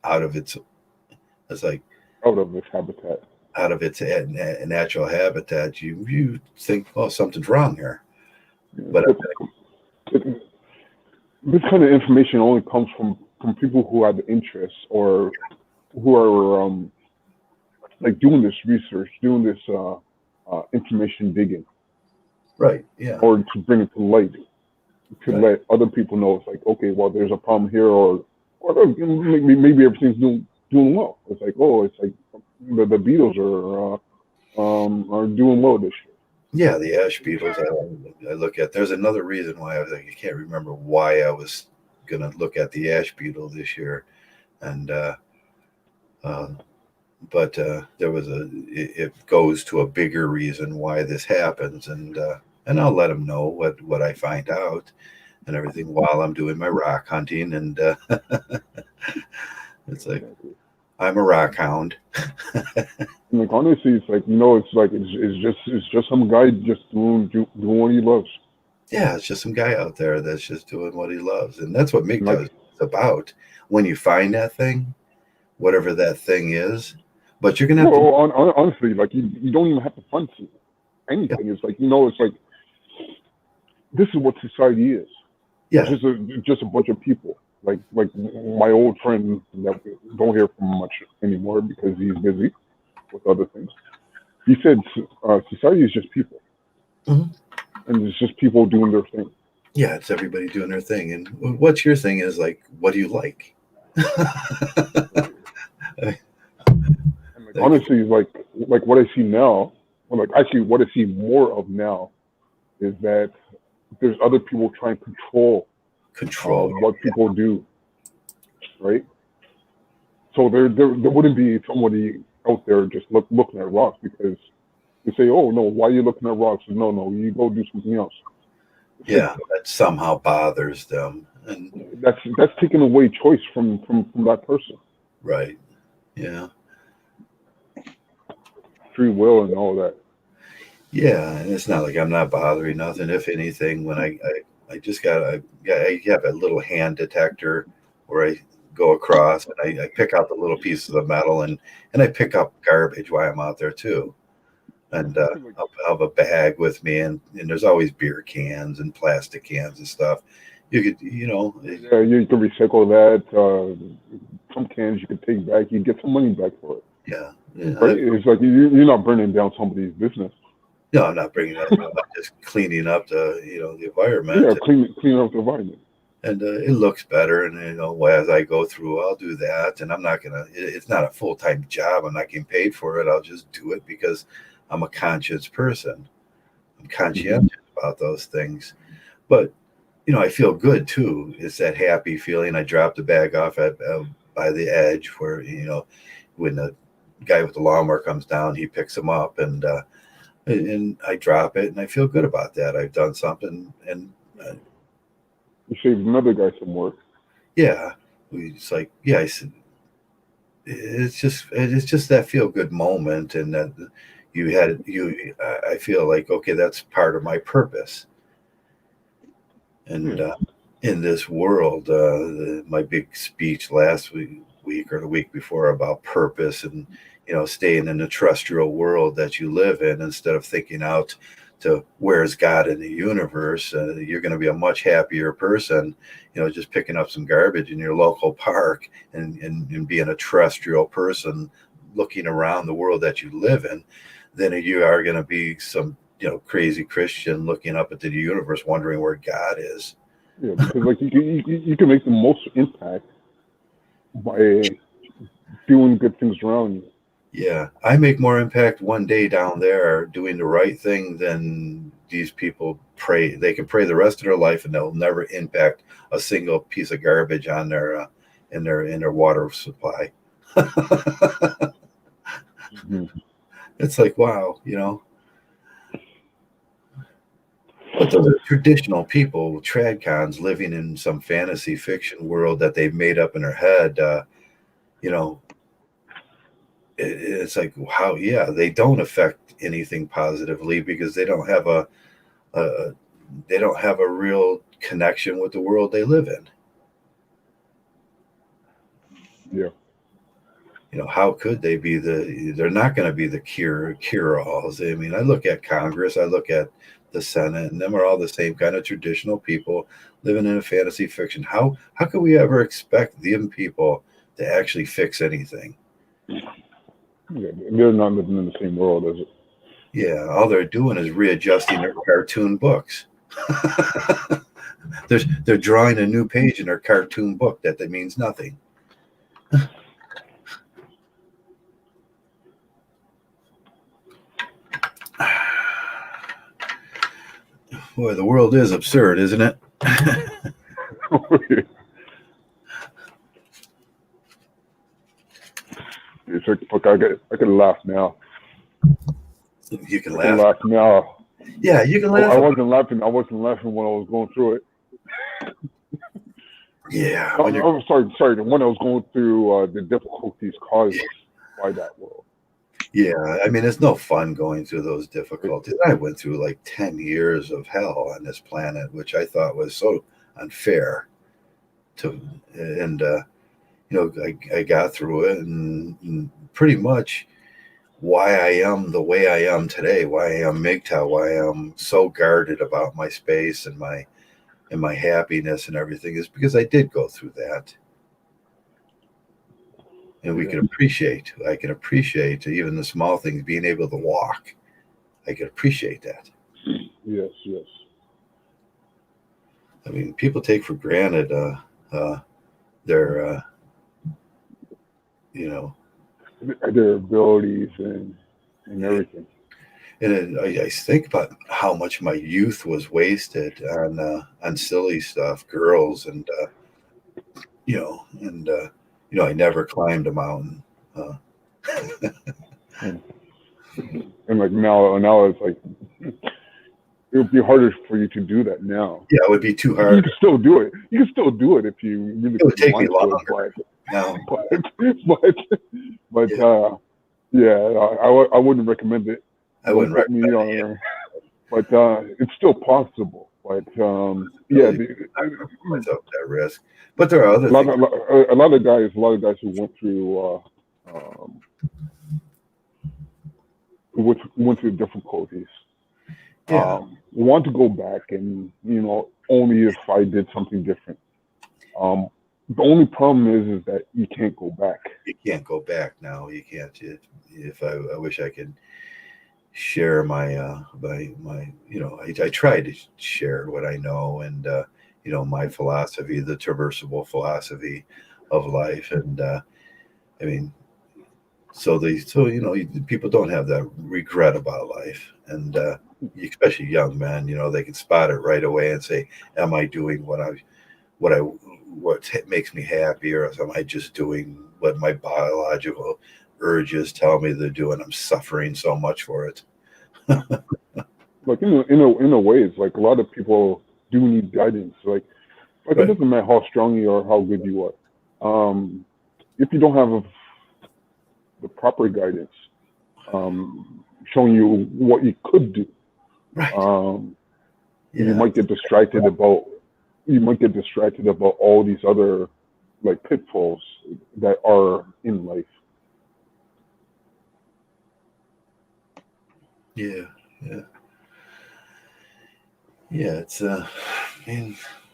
out of its habitat. Out of its natural habitat. You think, oh, something's wrong here. But this kind of information only comes from people who have interest or who are like doing this research, doing this information digging, Right. Yeah. or to bring it to light, to Right. let other people know it's like, okay, well, there's a problem here, or maybe everything's doing well. It's like, oh, it's like the Beatles are doing well this year. Yeah. The ash beetles. I look at. There's another reason why I was like, I can't remember why I was gonna look at the ash beetle this year, and uh, but there was it goes to a bigger reason why this happens, and I'll let them know what I find out and everything while I'm doing my rock hunting, and it's like Exactly. I'm a rock hound. And like honestly, it's like it's just some guy just doing what he loves. Yeah, it's just some guy out there that's just doing what he loves, and that's what And like MGTOW is about. When you find that thing, whatever that thing is, but you're gonna have to. well, honestly, like you don't even have to fund Yeah, anything. It's like it's like this is what society is. It's yeah, just a bunch of people. Like my old friend that we don't hear from much anymore because he's busy with other things. He said society is just people, mhm. and it's just people doing their thing. Yeah. It's everybody doing their thing, and what's your thing is like, what do you like? And like Like honestly, like what I see now, or like actually what I see more of now is that there's other people trying to control control. what people do, right? So there wouldn't be somebody out there just looking at rocks because they say, oh no, why are you looking at rocks? No, you go do something else. It's like Yeah, that somehow bothers them, and that's taking away choice from that person, right. Yeah. free will and all that. Yeah, and it's not like I'm not bothering nothing. If anything, when I just I have a little hand detector where I go across and I pick out the little pieces of metal, and I pick up garbage while I'm out there too. And Like, I'll have a bag with me, and there's always beer cans and plastic cans and stuff. You could, yeah, you can recycle that. Some cans you can take back. You get some money back for it, yeah, yeah. right? It's like you're not burning down somebody's business. No, I'm not bringing that. I'm just cleaning up the Yeah, environment. clean up the environment. And it looks better. And as I go through, I'll do that. And I'm not gonna. It's not a full time job. I'm not getting paid for it. I'll just do it because I'm a conscious person. I'm Hmm. conscientious about those things. But I feel good too. It's that happy feeling. I drop the bag off at by the edge where when the guy with the lawnmower comes down, he picks him up and I drop it, and I feel good about that. I've done something, and uh, You save another guy some work. yeah, it's like yeah, I said it's just that feel good moment, and that I feel like okay, that's part of my purpose, and Yeah, in this world, my big speech last week or the week before about purpose and staying in the terrestrial world that you live in instead of thinking out to where's God in the universe. You're going to be a much happier person, just picking up some garbage in your local park and being a terrestrial person looking around the world that you live in than you are going to be some crazy Christian looking up into the universe wondering where God is. yeah, because like you can make the most impact by doing good things around you. Yeah, I make more impact one day down there doing the right thing than these people pray. They can pray the rest of their life and they'll never impact a single piece of garbage on their in their water supply. Hmm. It's like wow. But those are traditional people, tradcons living in some fantasy fiction world that they've made up in their head. You know, it's like how yeah they don't affect anything positively because a they don't have a real connection with the world they live in. Yeah, how could they be they're not going to be the cure-alls. I mean, I look at Congress, I look at the Senate, and them are all the same kind of traditional people living in a fantasy fiction. How could we ever expect them people to actually fix anything? Yeah, they're not living in the same world as it. Yeah, all they're doing is readjusting their cartoon books. They're drawing a new page in their cartoon book that means nothing. Boy, the world is absurd, isn't it? It's like, fuck, I can laugh now. You can I can laugh. laugh now. Yeah, you can laugh. I wasn't laughing when I was going through it. Yeah. I'm sorry. When I was going through the difficulties caused by that world. Yeah, I mean, it's no fun going through those difficulties. I went through like 10 years of hell on this planet, which I thought was so unfair. And I got through it, and pretty much why I am the way I am today, why I am MGTOW, why I am so guarded about my space and my happiness and everything is because I did go through that. And I can appreciate even the small things, being able to walk. I can appreciate that. Yes. I mean, people take for granted their their abilities and everything. And I think about how much my youth was wasted on silly stuff, girls, and I never climbed a mountain. And like now it's like it would be harder for you to do that now. Yeah, it would be too hard. You can still do it. You can still do it if you really. It would take me longer. But yeah, I wouldn't recommend it. I wouldn't recommend it. But it's still possible. But yeah, I put myself at that risk. But there are other things. A lot of guys who went through difficulties. Yeah. Want to go back and only if I did something different. The only problem is that you can't go back. You can't go back now. You can't. If I wish I could share my I try to share what I know and my philosophy, the traversable philosophy of life, and I mean, so people don't have that regret about life, and especially young men, they can spot it right away and say, am I doing what makes me happy, or am I just doing what my biological urges tell me they're doing? I'm suffering so much for it. Like in a way, it's like a lot of people do need guidance. Like right. It doesn't matter how strong you are, how good you are. If you don't have the proper guidance, showing you what you could do, right. You might get distracted about all these other like pitfalls that are in life. Yeah. It's the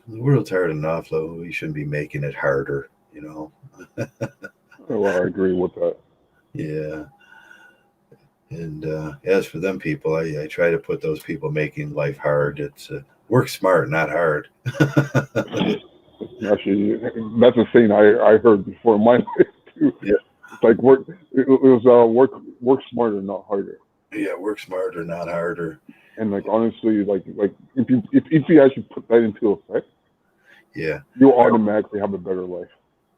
world's hard enough, though. We shouldn't be making it harder, Well, I agree with that. Yeah. And as for them people, I try to put those people making life hard. It's work smart, not hard. Actually, that's a saying I heard before in my life too. Yeah. It's like work smarter, not harder. Yeah, work smarter, not harder. And like honestly, like if you actually put that into effect, yeah, you'll automatically have a better life.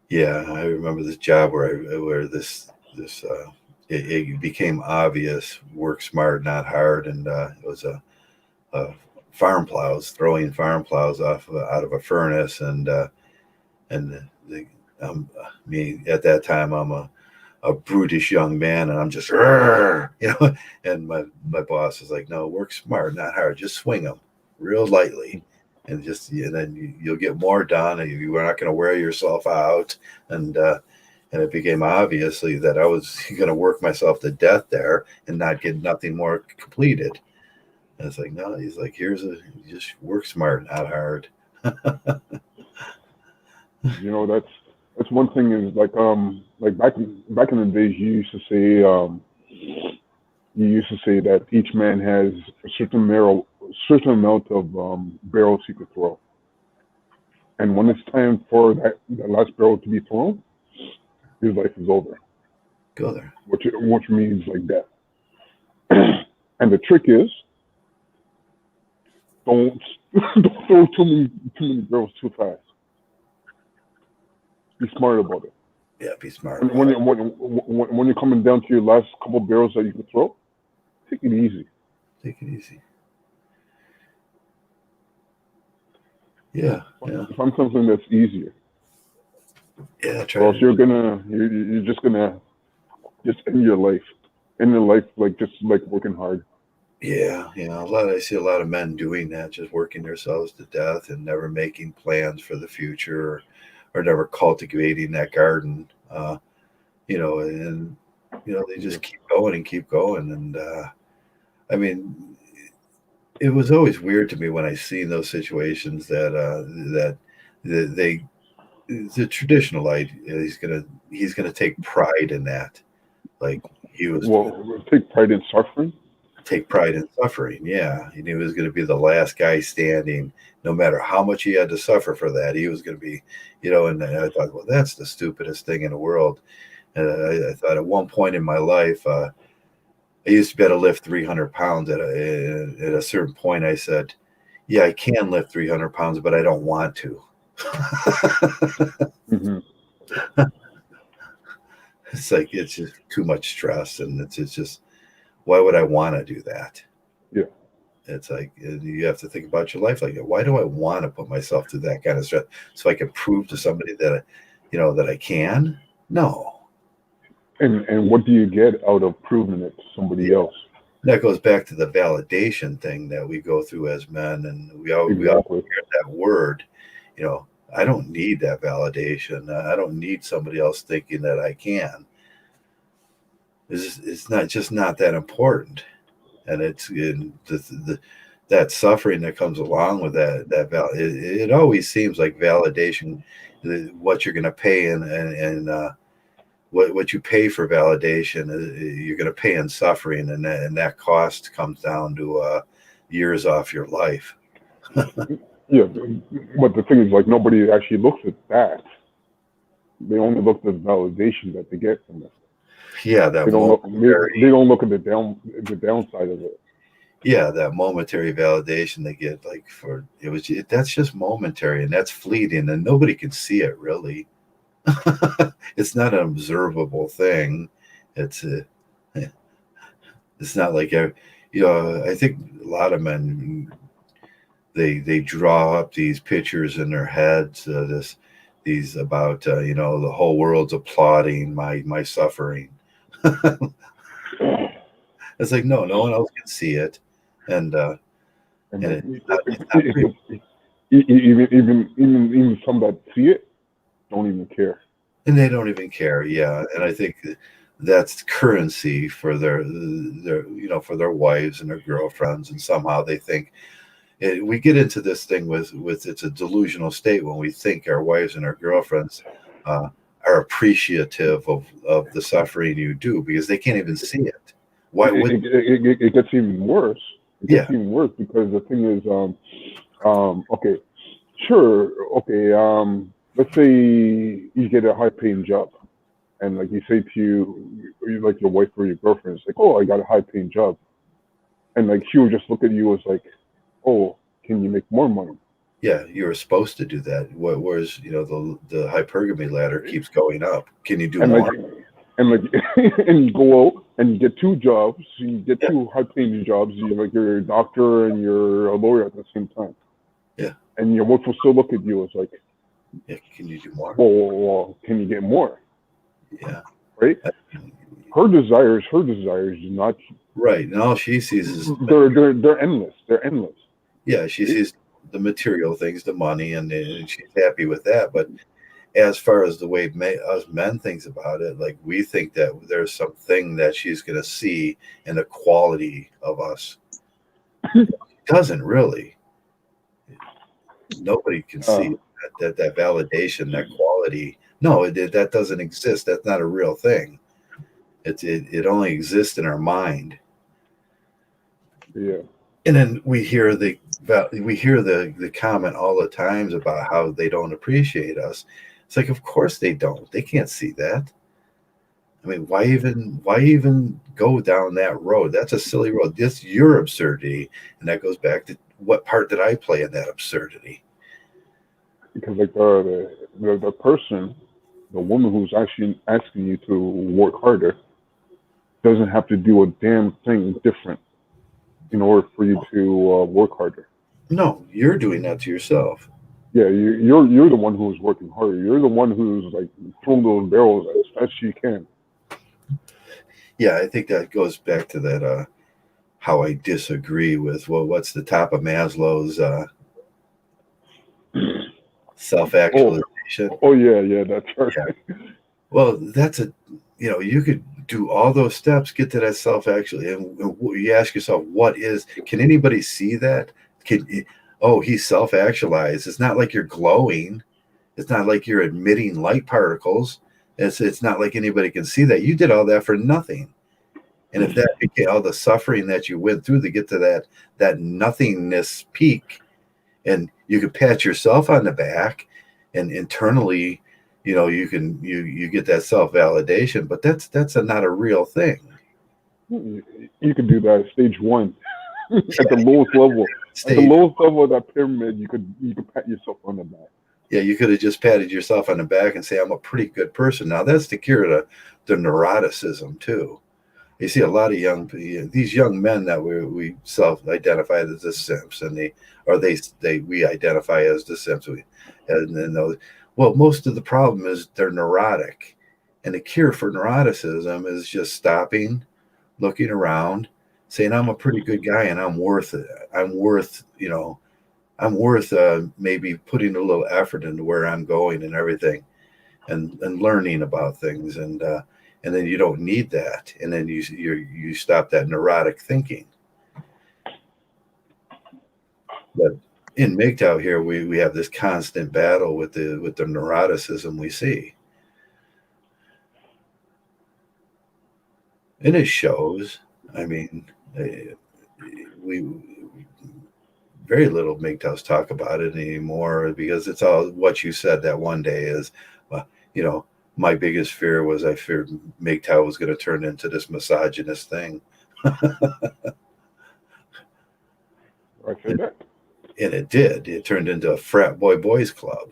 Yeah, I remember this job where it became obvious: work smart, not hard, and it was a throwing farm plows out of a furnace, and me at that time I'm a brutish young man, and I'm just, and my boss is like, no, work smart, not hard. Just swing them real lightly, and then you'll get more done. And you're not going to wear yourself out. And And it became obviously that I was going to work myself to death there and not get nothing more completed. And it's like, no, he's like, you just work smart, not hard. You know, that's one thing is like back in the days you used to say that each man has a certain amount of barrels he could throw. And when it's time for that last barrel to be thrown, his life is over. Go there. Which means like death. And the trick is don't don't throw too many barrels too fast. Be smart about it. Yeah, be smart. When you're coming down to your last couple barrels that you can throw, take it easy. Take it easy. Yeah, yeah. Find something that's easier. Yeah, Or else you're just gonna end your life. End your life just working hard. Yeah, I see a lot of men doing that, just working themselves to death and never making plans for the future, or never cultivating that garden. And they just keep going and keep going. And I mean, it was always weird to me when I seen those situations that the traditional idea he's gonna take pride in that, like he was. Well, take pride in suffering. Take pride in suffering. Yeah, he knew he was going to be the last guy standing, no matter how much he had to suffer for that. He was going to be, And I thought, well, that's the stupidest thing in the world. And I thought at one point in my life, I used to be able to lift 300 pounds. At a certain point, I said, "Yeah, I can lift 300 pounds, but I don't want to." Mm-hmm. It's like it's just too much stress, and it's just. Why would I want to do that? Yeah. It's like you have to think about your life like that. Why do I want to put myself through that kind of stress so I can prove to somebody that that I can? No. And what do you get out of proving it to somebody else? That goes back to the validation thing that we go through as men, and we all hear that word. I don't need that validation. I don't need somebody else thinking that I can. It's not that important, and it's in that suffering that comes along with that it always seems like validation, what you're going to pay and what you pay for validation, you're going to pay in suffering, and that cost comes down to years off your life. Yeah, but the thing is, like, nobody actually looks at that. They only look at the validation that they get from it. Yeah, they don't look at the downside of it. Yeah, that momentary validation they get, that's just momentary, and that's fleeting, and nobody can see it really. It's not an observable thing. It's not like I think a lot of men they draw up these pictures in their heads, these about the whole world's applauding my suffering. It's like no one else can see it, and even some that see it don't even care, and they don't even care. Yeah, and I think that's currency for their for their wives and their girlfriends, and somehow they think. We get into this thing with it's a delusional state when we think our wives and our girlfriends are appreciative of the suffering you do, because they can't even see it. Why would it gets even worse? It gets even worse because the thing is, okay, sure, okay, let's say you get a high-paying job, and like you say to like your wife or your girlfriend, it's like, oh, I got a high-paying job, and like she would just look at you as like, oh, can you make more money? Yeah, you were supposed to do that. Whereas the hypergamy ladder keeps going up. Can you do more? And you go out and you get two jobs. You get two high-paying jobs. You're a doctor and you're a lawyer at the same time. Yeah. And your wife will still look at you as like, yeah, can you do more? Well, can you get more? Yeah. Right. Her desires do not. Right, and all she sees is they're endless. They're endless. Yeah, she sees the material things, the money, and she's happy with that. But as far as the way us men thinks about it, like we think that there's something that she's going to see in the quality of us. Doesn't really. Nobody can see that validation, that quality. No, that doesn't exist. That's not a real thing. It only exists in our mind. Yeah. And then we hear the comment all the times about how they don't appreciate us. It's like, of course they don't. They can't see that. I mean, why even go down that road? That's a silly road. That's your absurdity, and that goes back to what part did I play in that absurdity? Because like the person, the woman who's actually asking you to work harder, doesn't have to do a damn thing different in order for you to work harder. No, you're doing that to yourself. Yeah, you're the one who's working harder. You're the one who's like throwing those barrels as fast as you can. Yeah, I think that goes back to that how I disagree with what's the top of Maslow's self-actualization. Oh yeah, that's right. Yeah. Well, that's you could do all those steps, get to that self-actually, and you ask yourself, can anybody see that? He's self-actualized. It's not like you're glowing. It's not like you're emitting light particles. It's not like anybody can see that. You did all that for nothing. And if that became all the suffering that you went through to get to that nothingness peak, and you could pat yourself on the back, and internally, you get that self-validation, but that's not a real thing. You could do that at stage one, at the lowest level. At the lowest level of that pyramid, you could pat yourself on the back. Yeah, you could have just patted yourself on the back and say, I'm a pretty good person. Now, that's the cure to the neuroticism, too. You see a lot of these young men that we self-identify as the simps, and we identify as the simps. Well, most of the problem is they're neurotic. And the cure for neuroticism is just stopping, looking around, saying, I'm a pretty good guy and I'm worth it. I'm worth maybe putting a little effort into where I'm going and everything, and learning about things, and then you don't need that, and then you stop that neurotic thinking. But in MGTOW here, we have this constant battle with the neuroticism we see, and it shows. I mean, very little MGTOWs talk about it anymore, because it's all what you said that one day is, my biggest fear was I feared MGTOW was going to turn into this misogynist thing. I said that. And it did. It turned into a frat boys club.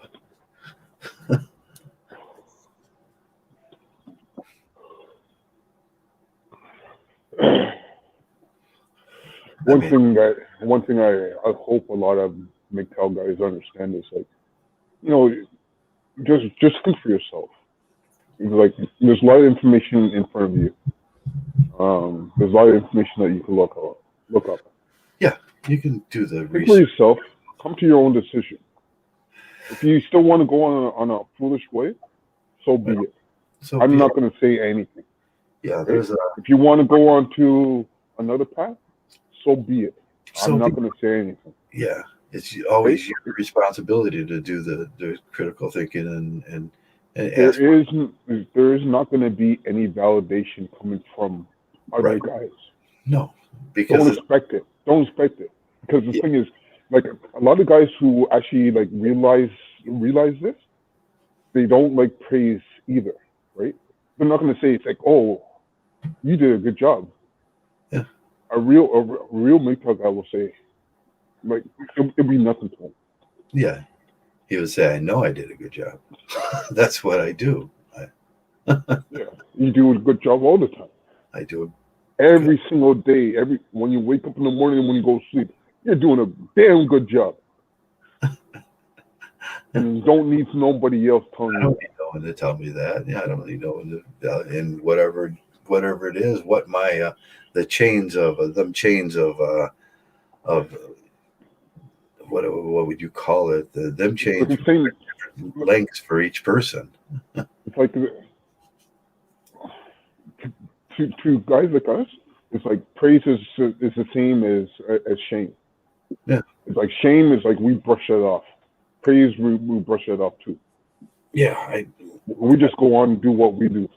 One thing I hope a lot of MGTOW guys understand is, like, just think for yourself. Like, there's a lot of information in front of you. There's a lot of information that you can look up. Yeah, you can do the think research for yourself. Come to your own decision. If you still want to go on a foolish way, so be it. I'm not going to say anything. Yeah, right? If you want to go on to another path, so be it. I'm not going to say anything. Yeah, it's always your responsibility to do the critical thinking and there is not going to be any validation coming from other guys. No, because don't expect it. Don't expect it, because the thing is, like, a lot of guys who actually like realize this, they don't like praise either, right? They're not going to say it's like, oh, you did a good job. Yeah. A real MGTOW guy will say, like, it'll be nothing to him. Yeah. He would say, I know I did a good job. That's what I do. Yeah. You do a good job all the time. I do. Every single day, when you wake up in the morning and when you go to sleep, you're doing a damn good job. And you don't need nobody else telling you. I don't need no one to tell me that. Yeah, I don't need no one to, and whatever it is, what my the chains of what would you call it? Them chains. Different lengths for each person. It's like to guys like us, it's like praise is the same as shame. Yeah. It's like shame is like we brush it off. Praise we brush it off too. Yeah, We just go on and do what we do.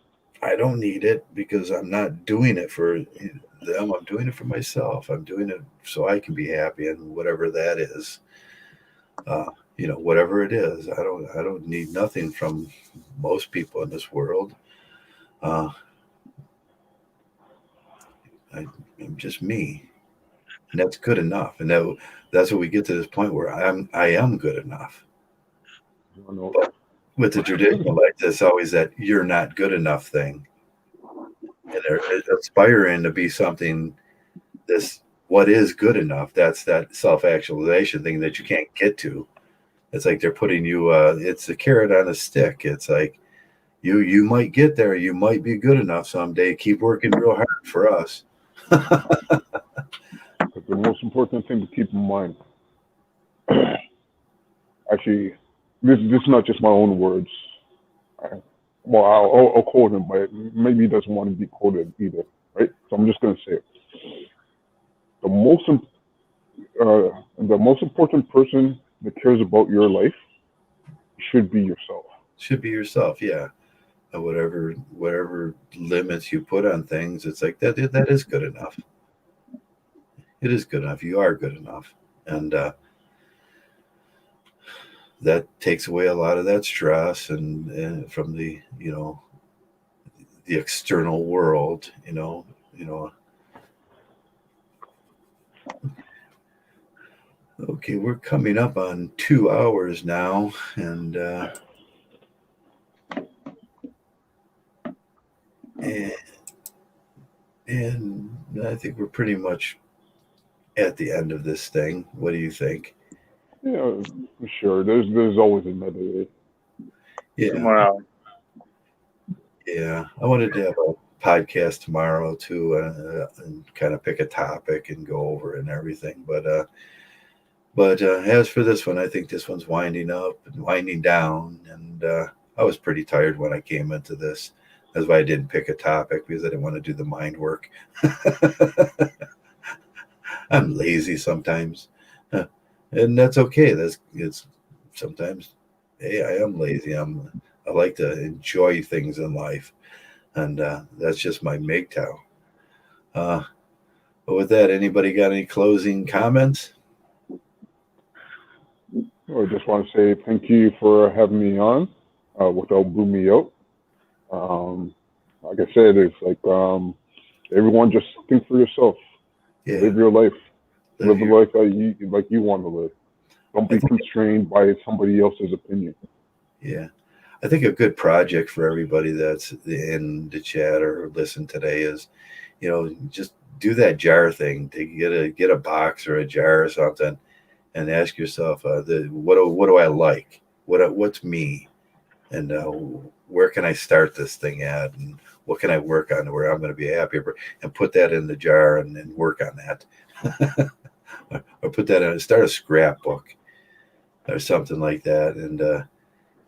I don't need it because I'm not doing it for them. I'm doing it for myself. I'm doing it so I can be happy, and whatever that is, whatever it is, I don't need nothing from most people in this world. I'm just me, and that's good enough. And that's what we get to this point where I am good enough. But with the traditional like this, always that you're not good enough thing, and they're aspiring to be something. This what is good enough. That's that self-actualization thing that you can't get to. It's like they're putting you. It's a carrot on a stick. It's like you might get there. You might be good enough someday. Keep working real hard for us. But the most important thing to keep in mind, actually, this is not just my own words. Well, I'll quote him, but maybe he doesn't want to be quoted either, right? So I'm just going to say it. The most important person that cares about your life should be yourself. Should be yourself, yeah. And whatever limits you put on things, it's like that is good enough. It is good enough. You are good enough, and that takes away a lot of that stress and from the the external world. Okay, we're coming up on 2 hours now, and I think we're pretty much at the end of this thing. What do you think? Yeah, sure. There's always another way. Yeah, Tomorrow. yeah. I wanted to have a podcast tomorrow too, and kind of pick a topic and go over it and everything. But as for this one, I think this one's winding up and winding down, and I was pretty tired when I came into this. That's why I didn't pick a topic, because I didn't want to do the mind work. I'm lazy sometimes, and that's okay. It's sometimes, hey, I am lazy. I like to enjoy things in life, and that's just my MGTOW. But with that, anybody got any closing comments? I just want to say thank you for having me on without booing me out. Like I said, it's like everyone just think for yourself. Yeah, Live your life. Live a your- life like you want to live. Don't be constrained by somebody else's opinion. Yeah. I think a good project for everybody that's in the chat or listen today is, just do that jar thing, to get a box or a jar or something, and ask yourself, what do I like? What's me, and where can I start this thing at, and what can I work on where I'm going to be happier, and put that in the jar and work on that, or put that in, start a scrapbook or something like that, and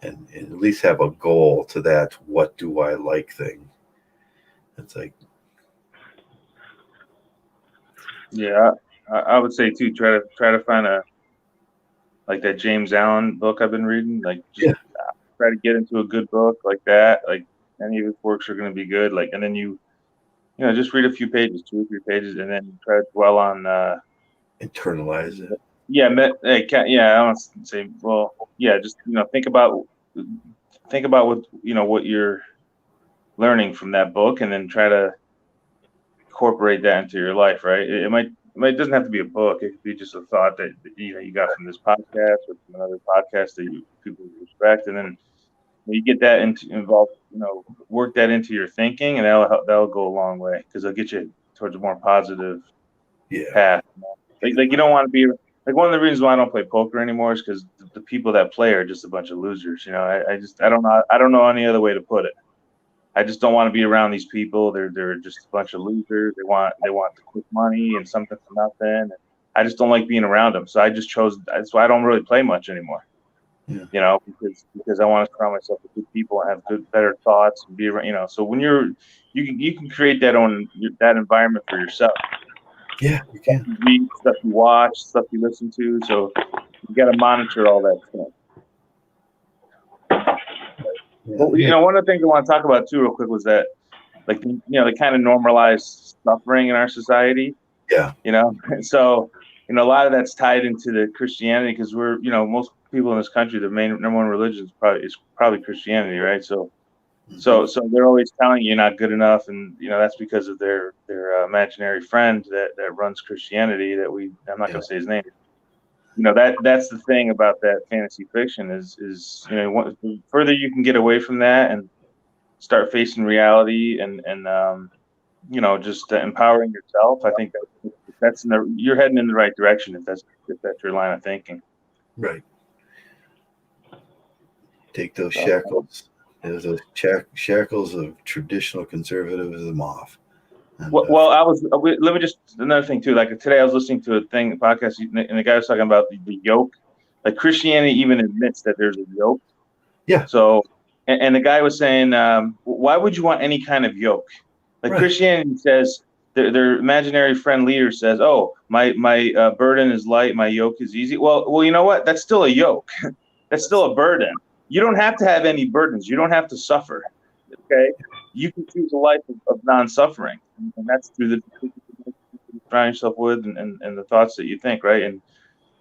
at least have a goal to that. What do I like thing? It's like, Yeah, I would say too. Try to find like that James Allen book I've been reading. Like just try to get into a good book like that. Like any of his works are going to be good. Like, and then you just read a few pages, 2 or 3 pages, and then try to dwell on. internalize it. Yeah, I don't say. Well, yeah, just think about what you're learning from that book, and then try to incorporate that into your life. Right? It doesn't have to be a book. It could be just a thought that you got from this podcast or from another podcast that people respect, and then you get that involved. Work that into your thinking, and that'll go a long way, because it'll get you towards a more positive path. Like you don't want to be like, one of the reasons why I don't play poker anymore is because the people that play are just a bunch of losers. I don't know any other way to put it. I just don't want to be around these people. They're just a bunch of losers. They want the quick money and something for nothing. I just don't like being around them. So I just chose. That's why I don't really play much anymore. Yeah. You know, because I want to surround myself with good people and have better thoughts and be around, you know. So when you can create that environment for yourself. Yeah, you Stuff can. you read, stuff you watch, stuff you listen to. So you got to monitor all that stuff. Well, you Yeah. know, one of the things I want to talk about too, real quick, was that, like, you know, they kind of normalize suffering in our society. Yeah. You know, so, you know, a lot of that's tied into the Christianity, because we're, you know, most people in this country, the main number one religion is probably Christianity, right? So they're always telling you you're not good enough, and you know that's because of their imaginary friend that runs Christianity. I'm not Yeah. going to say his name. You know, that's the thing about that fantasy fiction is, you know, the further you can get away from that and start facing reality, and you know, just empowering yourself. I think that's you're heading in the right direction if that's your line of thinking. Right. Take those So, shackles, those shackles of traditional conservatism off. And well, let me just another thing too. Like today, I was listening to a podcast, and the guy was talking about the yoke. Like Christianity even admits that there's a yoke. yeah, So, and the guy was saying, why would you want any kind of yoke? Like right. Christianity says, their imaginary friend leader says, "Oh, my burden is light, my yoke is easy." Well, you know what? That's still a yoke. That's still a burden. You don't have to have any burdens. You don't have to suffer. Okay, you can choose a life of non-suffering, and that's through the surround yourself with, and the thoughts that you think, right? And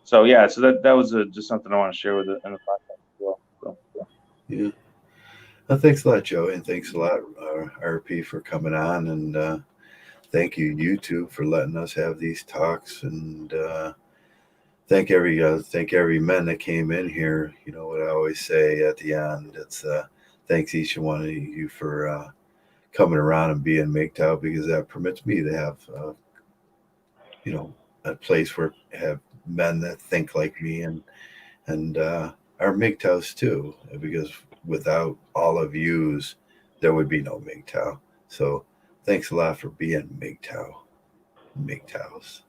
so, yeah, so that was just something I want to share with it in the podcast as well. So. Yeah. Well, thanks a lot, Joey, and thanks a lot, RP, for coming on, and thank you, YouTube, for letting us have these talks, and thank every man that came in here. You know what I always say at the end? It's thanks each and one of you for coming around and being MGTOW, because that permits me to have you know, a place where have men that think like me, and our MGTOWs too, because without all of yous, there would be no MGTOW. So thanks a lot for being MGTOW. MGTOWs.